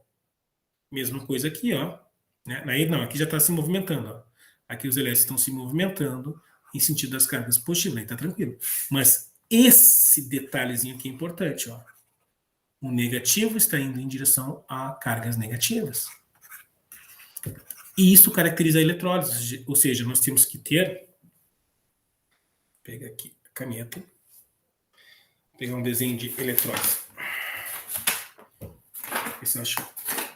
Mesma coisa aqui, ó. Né? Aí não, aqui já está se movimentando, ó. Aqui os elétrons estão se movimentando em sentido das cargas positivas, aí está tranquilo. Mas esse detalhezinho aqui é importante, ó. O negativo está indo em direção a cargas negativas. E isso caracteriza a eletrólise, ou seja, nós temos que ter... Pega aqui a caneta. Pegar um desenho de eletrólise. Esse eu acho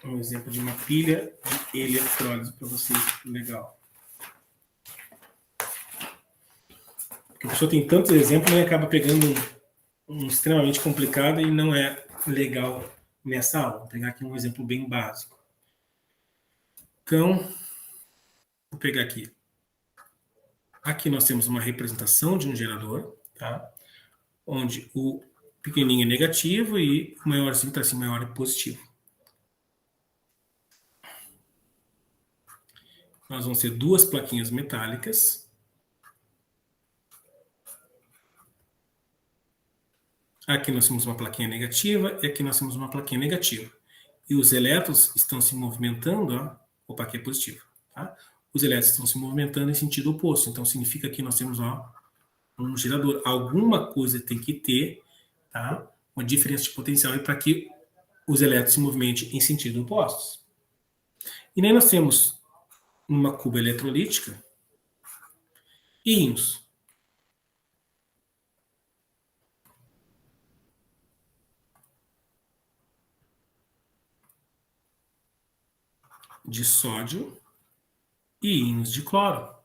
um exemplo de uma pilha de eletrólise para vocês, legal. Porque a pessoa tem tantos exemplos e acaba pegando um extremamente complicado e não é legal nessa aula. Vou pegar aqui um exemplo bem básico. Então, vou pegar aqui. Aqui nós temos uma representação de um gerador, tá? Onde o pequenininho é negativo e o maiorzinho está assim, maior é positivo. Nós vamos ter duas plaquinhas metálicas. Aqui nós temos uma plaquinha negativa e aqui nós temos uma plaquinha negativa. E os elétrons estão se movimentando, ó. Opa, aqui é positivo, tá? Os elétrons estão se movimentando em sentido oposto. Então significa que nós temos, ó, um gerador. Alguma coisa tem que ter, tá? Uma diferença de potencial para que os elétrons se movimentem em sentido opostos. E nem nós temos uma cuba eletrolítica íons. De sódio e íons de cloro.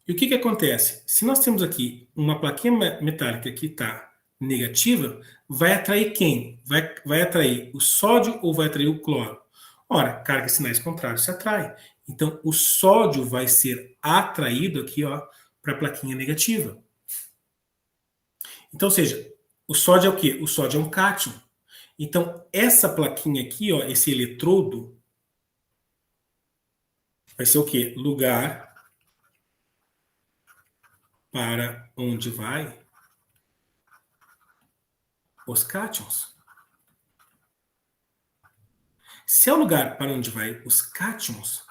E o que acontece? Se nós temos aqui uma plaquinha metálica que está negativa, vai atrair quem? Vai atrair o sódio ou vai atrair o cloro? Ora, cargas sinais contrários se atrai. Então, o sódio vai ser atraído aqui, ó, para a plaquinha negativa. Então, ou seja, o sódio é o quê? O sódio é um cátion. Então, essa plaquinha aqui, ó, esse eletrodo, vai ser o quê? Lugar para onde vai os cátions. Se é o lugar para onde vai os cátions,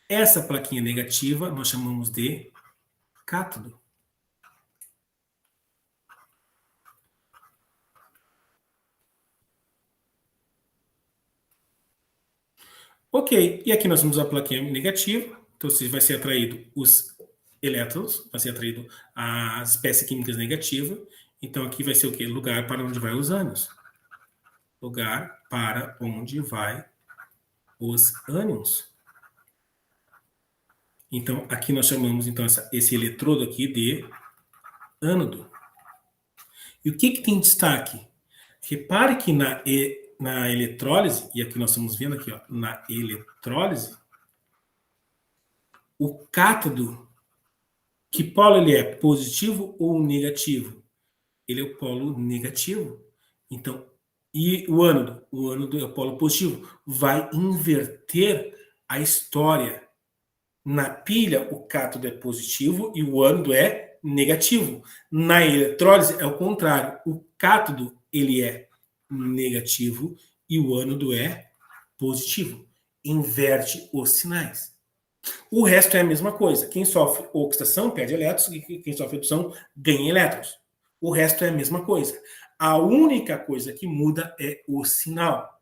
essa plaquinha negativa nós chamamos de cátodo. Ok, e aqui nós temos a plaquinha negativa, então vai ser atraído os elétrons, vai ser atraído a espécie química negativa, então aqui vai ser o quê? Lugar para onde vai os ânions. Lugar para onde vai os ânions. Então, aqui nós chamamos então, esse eletrodo aqui de ânodo. E o que tem destaque? Repare que na eletrólise, e aqui nós estamos vendo aqui, ó, na eletrólise, o cátodo, que polo ele é? Positivo ou negativo? Ele é o polo negativo. Então, e o ânodo? O ânodo é o polo positivo. Vai inverter a história. Na pilha, o cátodo é positivo e o ânodo é negativo. Na eletrólise, é o contrário. O cátodo, ele é negativo e o ânodo é positivo. Inverte os sinais. O resto é a mesma coisa. Quem sofre oxidação perde elétrons e quem sofre redução ganha elétrons. O resto é a mesma coisa. A única coisa que muda é o sinal.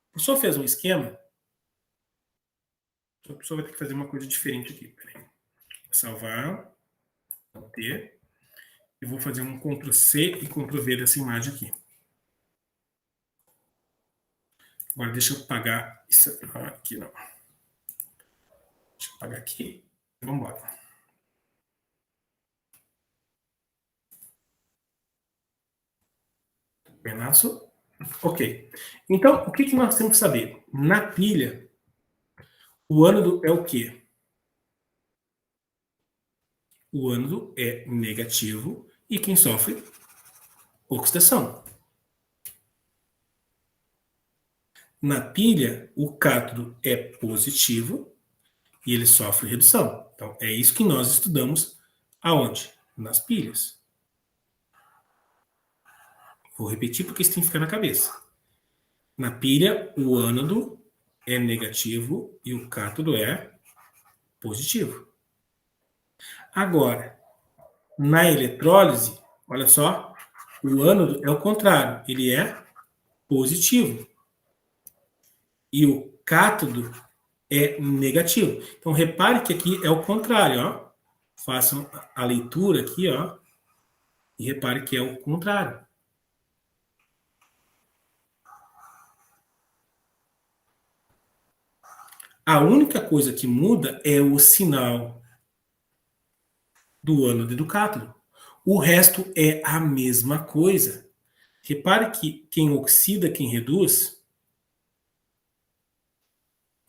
O professor fez um esquema. A pessoa vai ter que fazer uma coisa diferente aqui. Peraí. Vou salvar. T. E vou fazer um Ctrl+C e Ctrl+V dessa imagem aqui. Agora deixa eu apagar isso aqui, não. Deixa eu apagar aqui. Vamos embora. Pedaço. Ok. Então, o que nós temos que saber? Na pilha, o ânodo é o quê? O ânodo é negativo e quem sofre? Oxidação. Na pilha, o cátodo é positivo e ele sofre redução. Então, é isso que nós estudamos aonde? Nas pilhas. Vou repetir porque isso tem que ficar na cabeça. Na pilha, o ânodo é negativo e o cátodo é positivo. Agora, na eletrólise, olha só, o ânodo é o contrário, ele é positivo. E o cátodo é negativo. Então, repare que aqui é o contrário, ó. Façam a leitura aqui, ó, e repare que é o contrário. A única coisa que muda é o sinal do ânodo e do cátodo. O resto é a mesma coisa. Repare que quem oxida, quem reduz,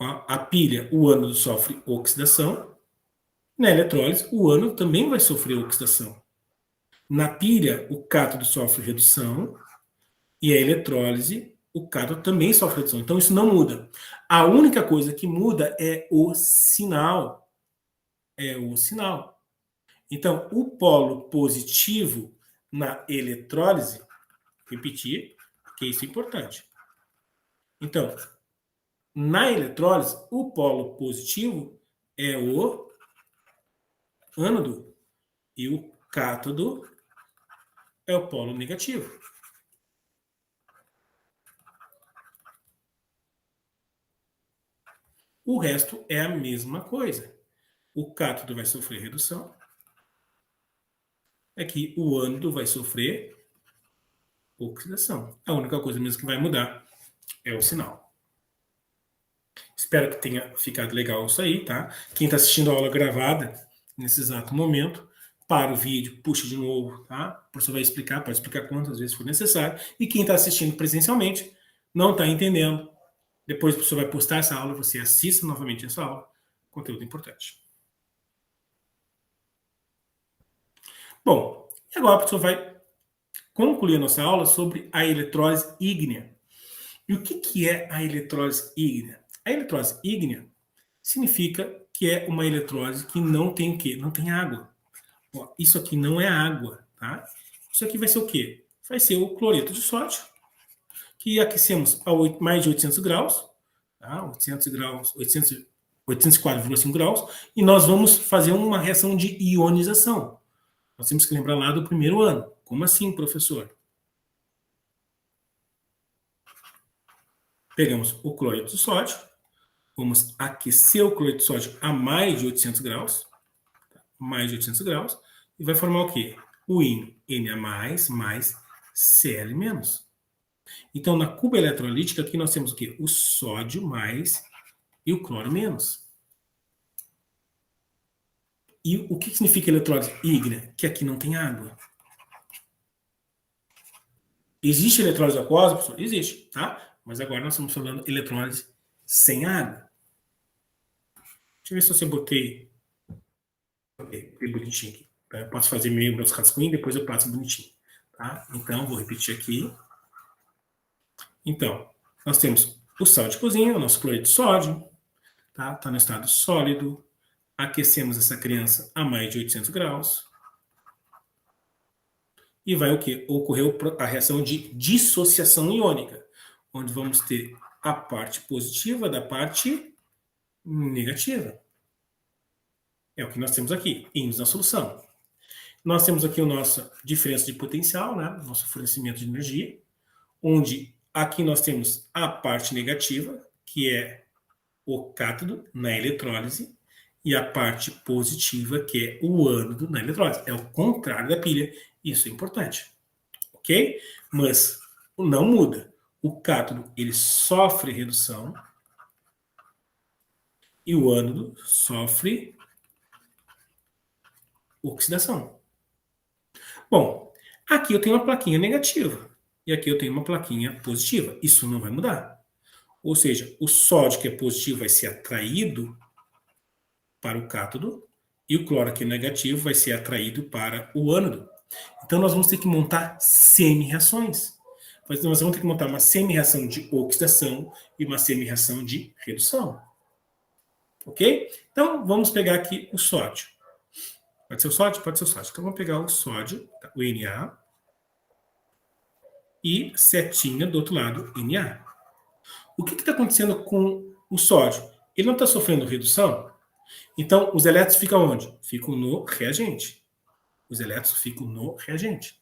ó, a pilha, o ânodo sofre oxidação. Na eletrólise, o ânodo também vai sofrer oxidação. Na pilha, o cátodo sofre redução. E a eletrólise, o cátodo também sofre redução. Então, isso não muda. A única coisa que muda é o sinal. É o sinal. Então, o polo positivo na eletrólise, repetir, porque isso é importante. Então, na eletrólise, o polo positivo é o ânodo e o cátodo é o polo negativo. O resto é a mesma coisa. O cátodo vai sofrer redução. Aqui o ânodo vai sofrer oxidação. A única coisa mesmo que vai mudar é o sinal. Espero que tenha ficado legal isso aí, tá? Quem está assistindo a aula gravada, nesse exato momento, para o vídeo, puxa de novo, tá? O professor vai explicar, pode explicar quantas vezes for necessário. E quem está assistindo presencialmente, não está entendendo, depois o professor vai postar essa aula, você assista novamente essa aula, conteúdo importante. Bom, e agora o professor vai concluir a nossa aula sobre a eletrólise ígnea. E o que é a eletrólise ígnea? A eletrólise ígnea significa que é uma eletrólise que não tem o quê? Não tem água. Ó, isso aqui não é água, tá? Isso aqui vai ser o quê? Vai ser o cloreto de sódio, que aquecemos a mais de 800 graus, tá? 800 graus, 804,5 graus, e nós vamos fazer uma reação de ionização. Nós temos que lembrar lá do primeiro ano. Como assim, professor? Pegamos o cloreto de sódio, vamos aquecer o cloreto de sódio a mais de 800 graus, mais de 800 graus, e vai formar o quê? O IN, Na+, mais Cl-. Então, na cuba eletrolítica, aqui nós temos o quê? O sódio mais e o cloro menos. E o que significa eletrólise ígnea? Que aqui não tem água. Existe eletrólise aquosa, professor? Existe, tá? Mas agora nós estamos falando de eletrólise sem água. Deixa eu ver se você botei bonitinho aqui. Eu posso fazer meus rascunhos e depois eu passo bonitinho. Tá? Então, vou repetir aqui. Então, nós temos o sal de cozinha, o nosso cloreto de sódio, tá? Está no estado sólido. Aquecemos essa criança a mais de 800 graus. E vai o quê? Ocorrer a reação de dissociação iônica, onde vamos ter a parte positiva da parte negativa. É o que nós temos aqui, íons na solução. Nós temos aqui a nossa diferença de potencial, né? Nosso fornecimento de energia, onde aqui nós temos a parte negativa, que é o cátodo na eletrólise, e a parte positiva, que é o ânodo na eletrólise. É o contrário da pilha. Isso é importante. Ok? Mas não muda. O cátodo, ele sofre redução e o ânodo sofre oxidação. Bom, aqui eu tenho uma plaquinha negativa e aqui eu tenho uma plaquinha positiva. Isso não vai mudar. Ou seja, o sódio que é positivo vai ser atraído para o cátodo e o cloro que é negativo vai ser atraído para o ânodo. Então nós vamos ter que montar semi-reações. Nós vamos ter que montar uma semi-reação de oxidação e uma semi-reação de redução. Ok? Então vamos pegar aqui o sódio. Pode ser o sódio? Pode ser o sódio. Então vamos pegar o sódio, o Na, e setinha do outro lado, Na. O que está acontecendo com o sódio? Ele não está sofrendo redução? Então, os elétrons ficam onde? Ficam no reagente. Os elétrons ficam no reagente.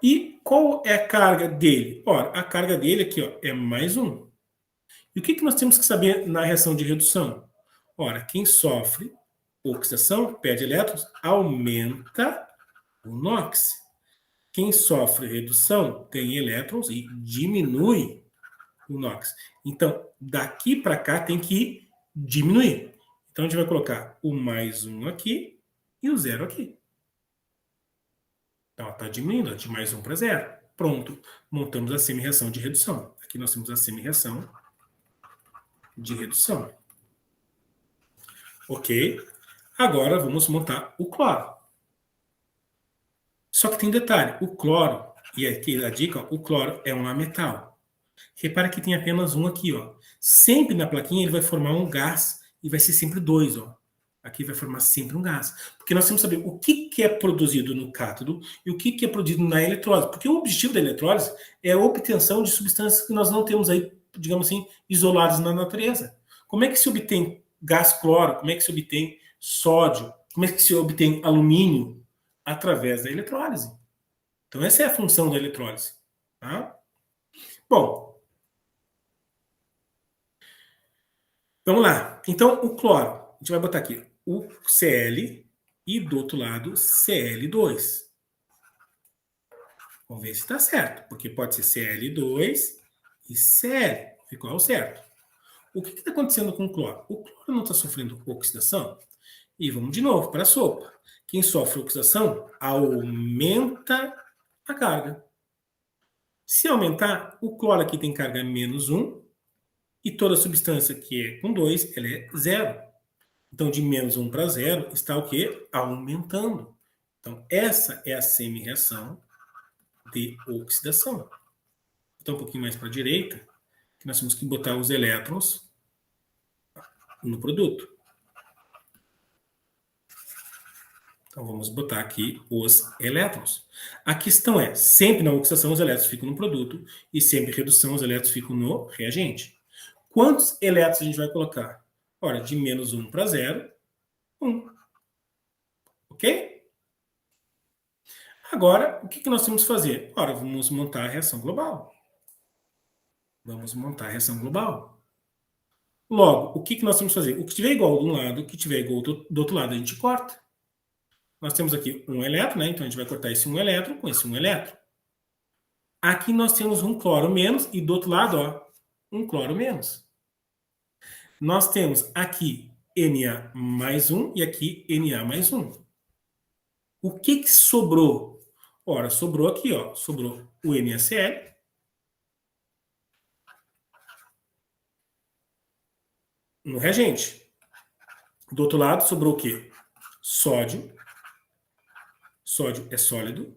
E qual é a carga dele? Ora, a carga dele aqui ó, é mais 1. E o que nós temos que saber na reação de redução? Ora, quem sofre oxidação, perde elétrons, aumenta o NOx. Quem sofre redução, tem elétrons e diminui o NOx. Então, daqui para cá tem que diminuir. Então, a gente vai colocar o mais 1 aqui e o 0 aqui. Então, está diminuindo, de mais 1 para 0. Pronto, montamos a semi-reação de redução. Aqui nós temos a semi-reação de redução. Ok? Agora vamos montar o cloro. Só que tem detalhe, o cloro, e aqui a dica, ó, o cloro é um ametal. Repara que tem apenas um aqui, ó. Sempre na plaquinha ele vai formar um gás e vai ser sempre 2, ó. Aqui vai formar sempre um gás. Porque nós temos que saber o que é produzido no cátodo e o que é produzido na eletrólise. Porque o objetivo da eletrólise é a obtenção de substâncias que nós não temos aí, digamos assim, isoladas na natureza. Como é que se obtém gás cloro? Como é que se obtém sódio? Como é que se obtém alumínio? Através da eletrólise. Então essa é a função da eletrólise. Tá? Bom, vamos lá. Então o cloro, a gente vai botar aqui o Cl e do outro lado Cl2. Vamos ver se está certo, porque pode ser Cl2 e Cl, ficou ao certo. O que está acontecendo com o cloro? O cloro não está sofrendo oxidação? E vamos de novo para a sopa. Quem sofre oxidação aumenta a carga. Se aumentar, o cloro aqui tem carga menos 1 e toda substância que é com 2, ela é 0. Então, de menos 1 para 0 está o quê? Aumentando. Então, essa é a semi-reação de oxidação. Então, um pouquinho mais para a direita, que nós temos que botar os elétrons no produto. Então, vamos botar aqui os elétrons. A questão é, sempre na oxidação os elétrons ficam no produto e sempre em redução os elétrons ficam no reagente. Quantos elétrons a gente vai colocar? Ora, de menos 1 para 0, 1. Ok? Agora, o que nós temos que fazer? Ora, vamos montar a reação global. Vamos montar a reação global. Logo, o que nós temos que fazer? O que tiver igual de um lado, o que tiver igual do outro lado, a gente corta. Nós temos aqui um elétron, né? Então a gente vai cortar esse um elétron com esse um elétron. Aqui nós temos um cloro menos e do outro lado, ó, um cloro menos. Nós temos aqui Na mais 1 e aqui Na mais 1. O que sobrou? Ora, sobrou aqui, ó, sobrou o NaCl. No reagente. Do outro lado, sobrou o quê? Sódio. Sódio é sólido.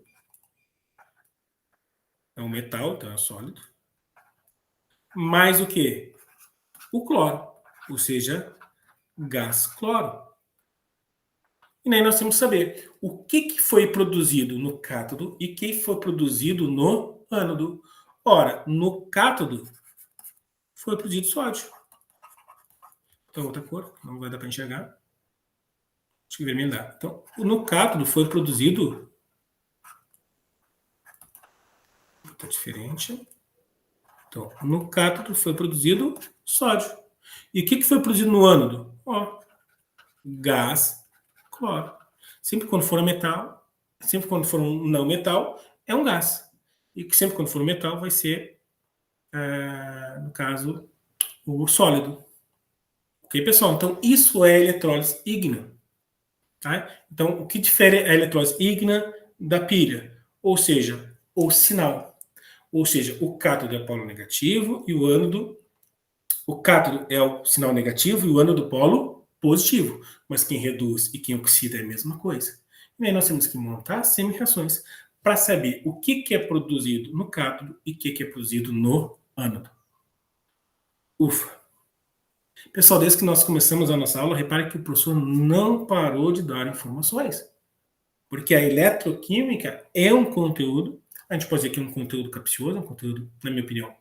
É um metal, então é sólido. Mais o quê? O cloro. ou seja, gás cloro. E daí nós temos que saber o que foi produzido no cátodo e o que foi produzido no ânodo. Ora, no cátodo foi produzido sódio. Então, outra cor, não vai dar para enxergar. Acho que vermelho dá. Então, no cátodo foi produzido... Está diferente. Então, no cátodo foi produzido sódio. E o que foi produzido no ânodo? Gás cloro. Sempre quando for um metal, sempre quando for um não metal, é um gás. E sempre quando for um metal vai ser, no caso, o sólido. Ok, pessoal? Então, isso é eletrólise ígnea. Tá? Então, o que difere a eletrólise ígnea da pilha? Ou seja, o sinal. Ou seja, o cátodo é o polo negativo e o ânodo... O cátodo é o sinal negativo e o ânodo polo positivo. Mas quem reduz e quem oxida é a mesma coisa. E aí nós temos que montar semi-reações para saber o que é produzido no cátodo e o que é produzido no ânodo. Ufa! Pessoal, desde que nós começamos a nossa aula, repare que o professor não parou de dar informações. Porque a eletroquímica é um conteúdo, a gente pode dizer que é um conteúdo capcioso, um conteúdo, na minha opinião,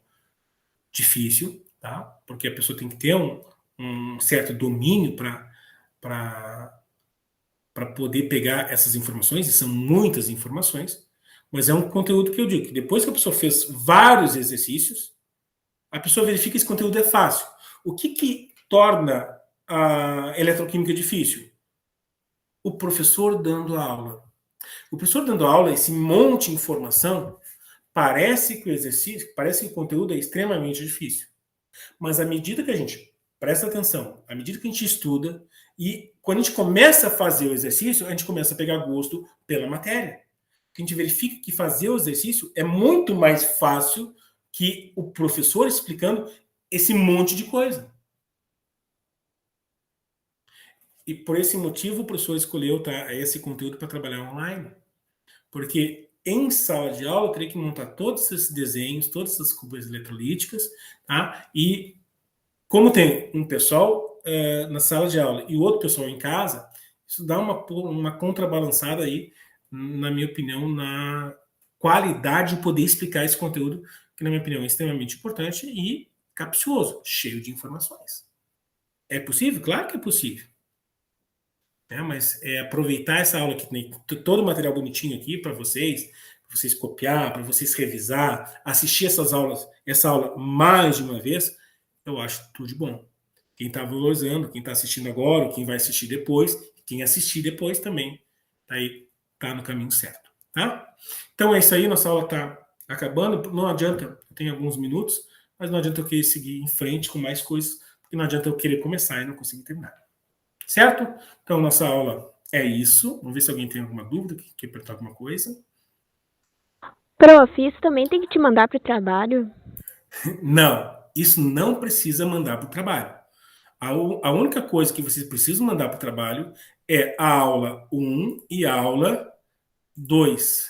difícil, tá? Porque a pessoa tem que ter um certo domínio para poder pegar essas informações, e são muitas informações, mas é um conteúdo que eu digo que depois que a pessoa fez vários exercícios, a pessoa verifica que esse conteúdo é fácil. O que torna a eletroquímica difícil? O professor dando a aula. O professor dando a aula, esse monte de informação, parece que o exercício, parece que o conteúdo é extremamente difícil. Mas à medida que a gente presta atenção, à medida que a gente estuda, e quando a gente começa a fazer o exercício, a gente começa a pegar gosto pela matéria. A gente verifica que fazer o exercício é muito mais fácil que o professor explicando esse monte de coisa. E por esse motivo o professor escolheu esse conteúdo para trabalhar online. Porque em sala de aula eu teria que montar todos esses desenhos, todas essas curvas eletrolíticas, tá? E como tem um pessoal na sala de aula e outro pessoal em casa, isso dá uma contrabalançada aí, na minha opinião, na qualidade de poder explicar esse conteúdo, que na minha opinião é extremamente importante e capcioso, cheio de informações. É possível? Claro que é possível. Mas aproveitar essa aula que tem todo o material bonitinho aqui para vocês copiar, para vocês revisar, assistir essa aula mais de uma vez, eu acho tudo de bom. Quem está valorizando, quem está assistindo agora, quem vai assistir depois, quem assistir depois também tá no caminho certo, tá? Então é isso aí, nossa aula está acabando. Não adianta, tem alguns minutos, mas não adianta eu querer seguir em frente com mais coisas, porque não adianta eu querer começar e não conseguir terminar. Certo? Então, nossa aula é isso. Vamos ver se alguém tem alguma dúvida, quer perguntar alguma coisa. Prof, isso também tem que te mandar para o trabalho? Não, isso não precisa mandar para o trabalho. A única coisa que vocês precisam mandar para o trabalho é a aula 1 e a aula 2.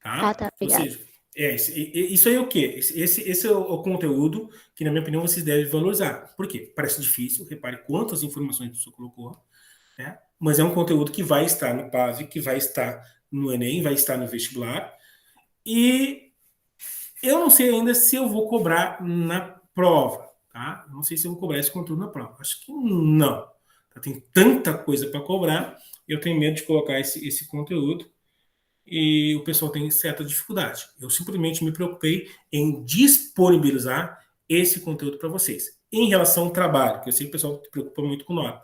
Tá? Tá, Ou obrigada. seja, isso aí é o quê? Esse é o conteúdo que, na minha opinião, vocês devem valorizar. Por quê? Parece difícil, repare quantas informações o professor colocou, né? Mas é um conteúdo que vai estar no PAV, que vai estar no Enem, vai estar no vestibular. E eu não sei ainda se eu vou cobrar na prova, tá? Não sei se eu vou cobrar esse conteúdo na prova. Acho que não. Tem tanta coisa para cobrar, eu tenho medo de colocar esse conteúdo e o pessoal tem certa dificuldade. Eu simplesmente me preocupei em disponibilizar esse conteúdo para vocês. Em relação ao trabalho, que eu sei que o pessoal se preocupa muito com nota,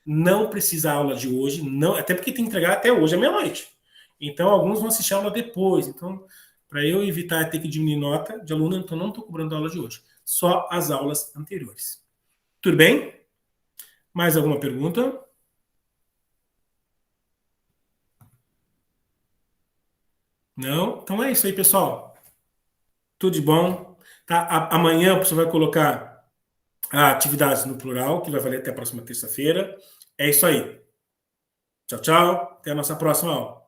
não precisa a aula de hoje, não, até porque tem que entregar até hoje à meia-noite. Então, alguns vão assistir a aula depois. Então, para eu evitar ter que diminuir nota de aluno, então não estou cobrando a aula de hoje. Só as aulas anteriores. Tudo bem? Mais alguma pergunta? Não? Então é isso aí, pessoal. Tudo de bom. Tá? Amanhã você vai colocar atividades no plural, que vai valer até a próxima terça-feira. É isso aí. Tchau, tchau. Até a nossa próxima aula.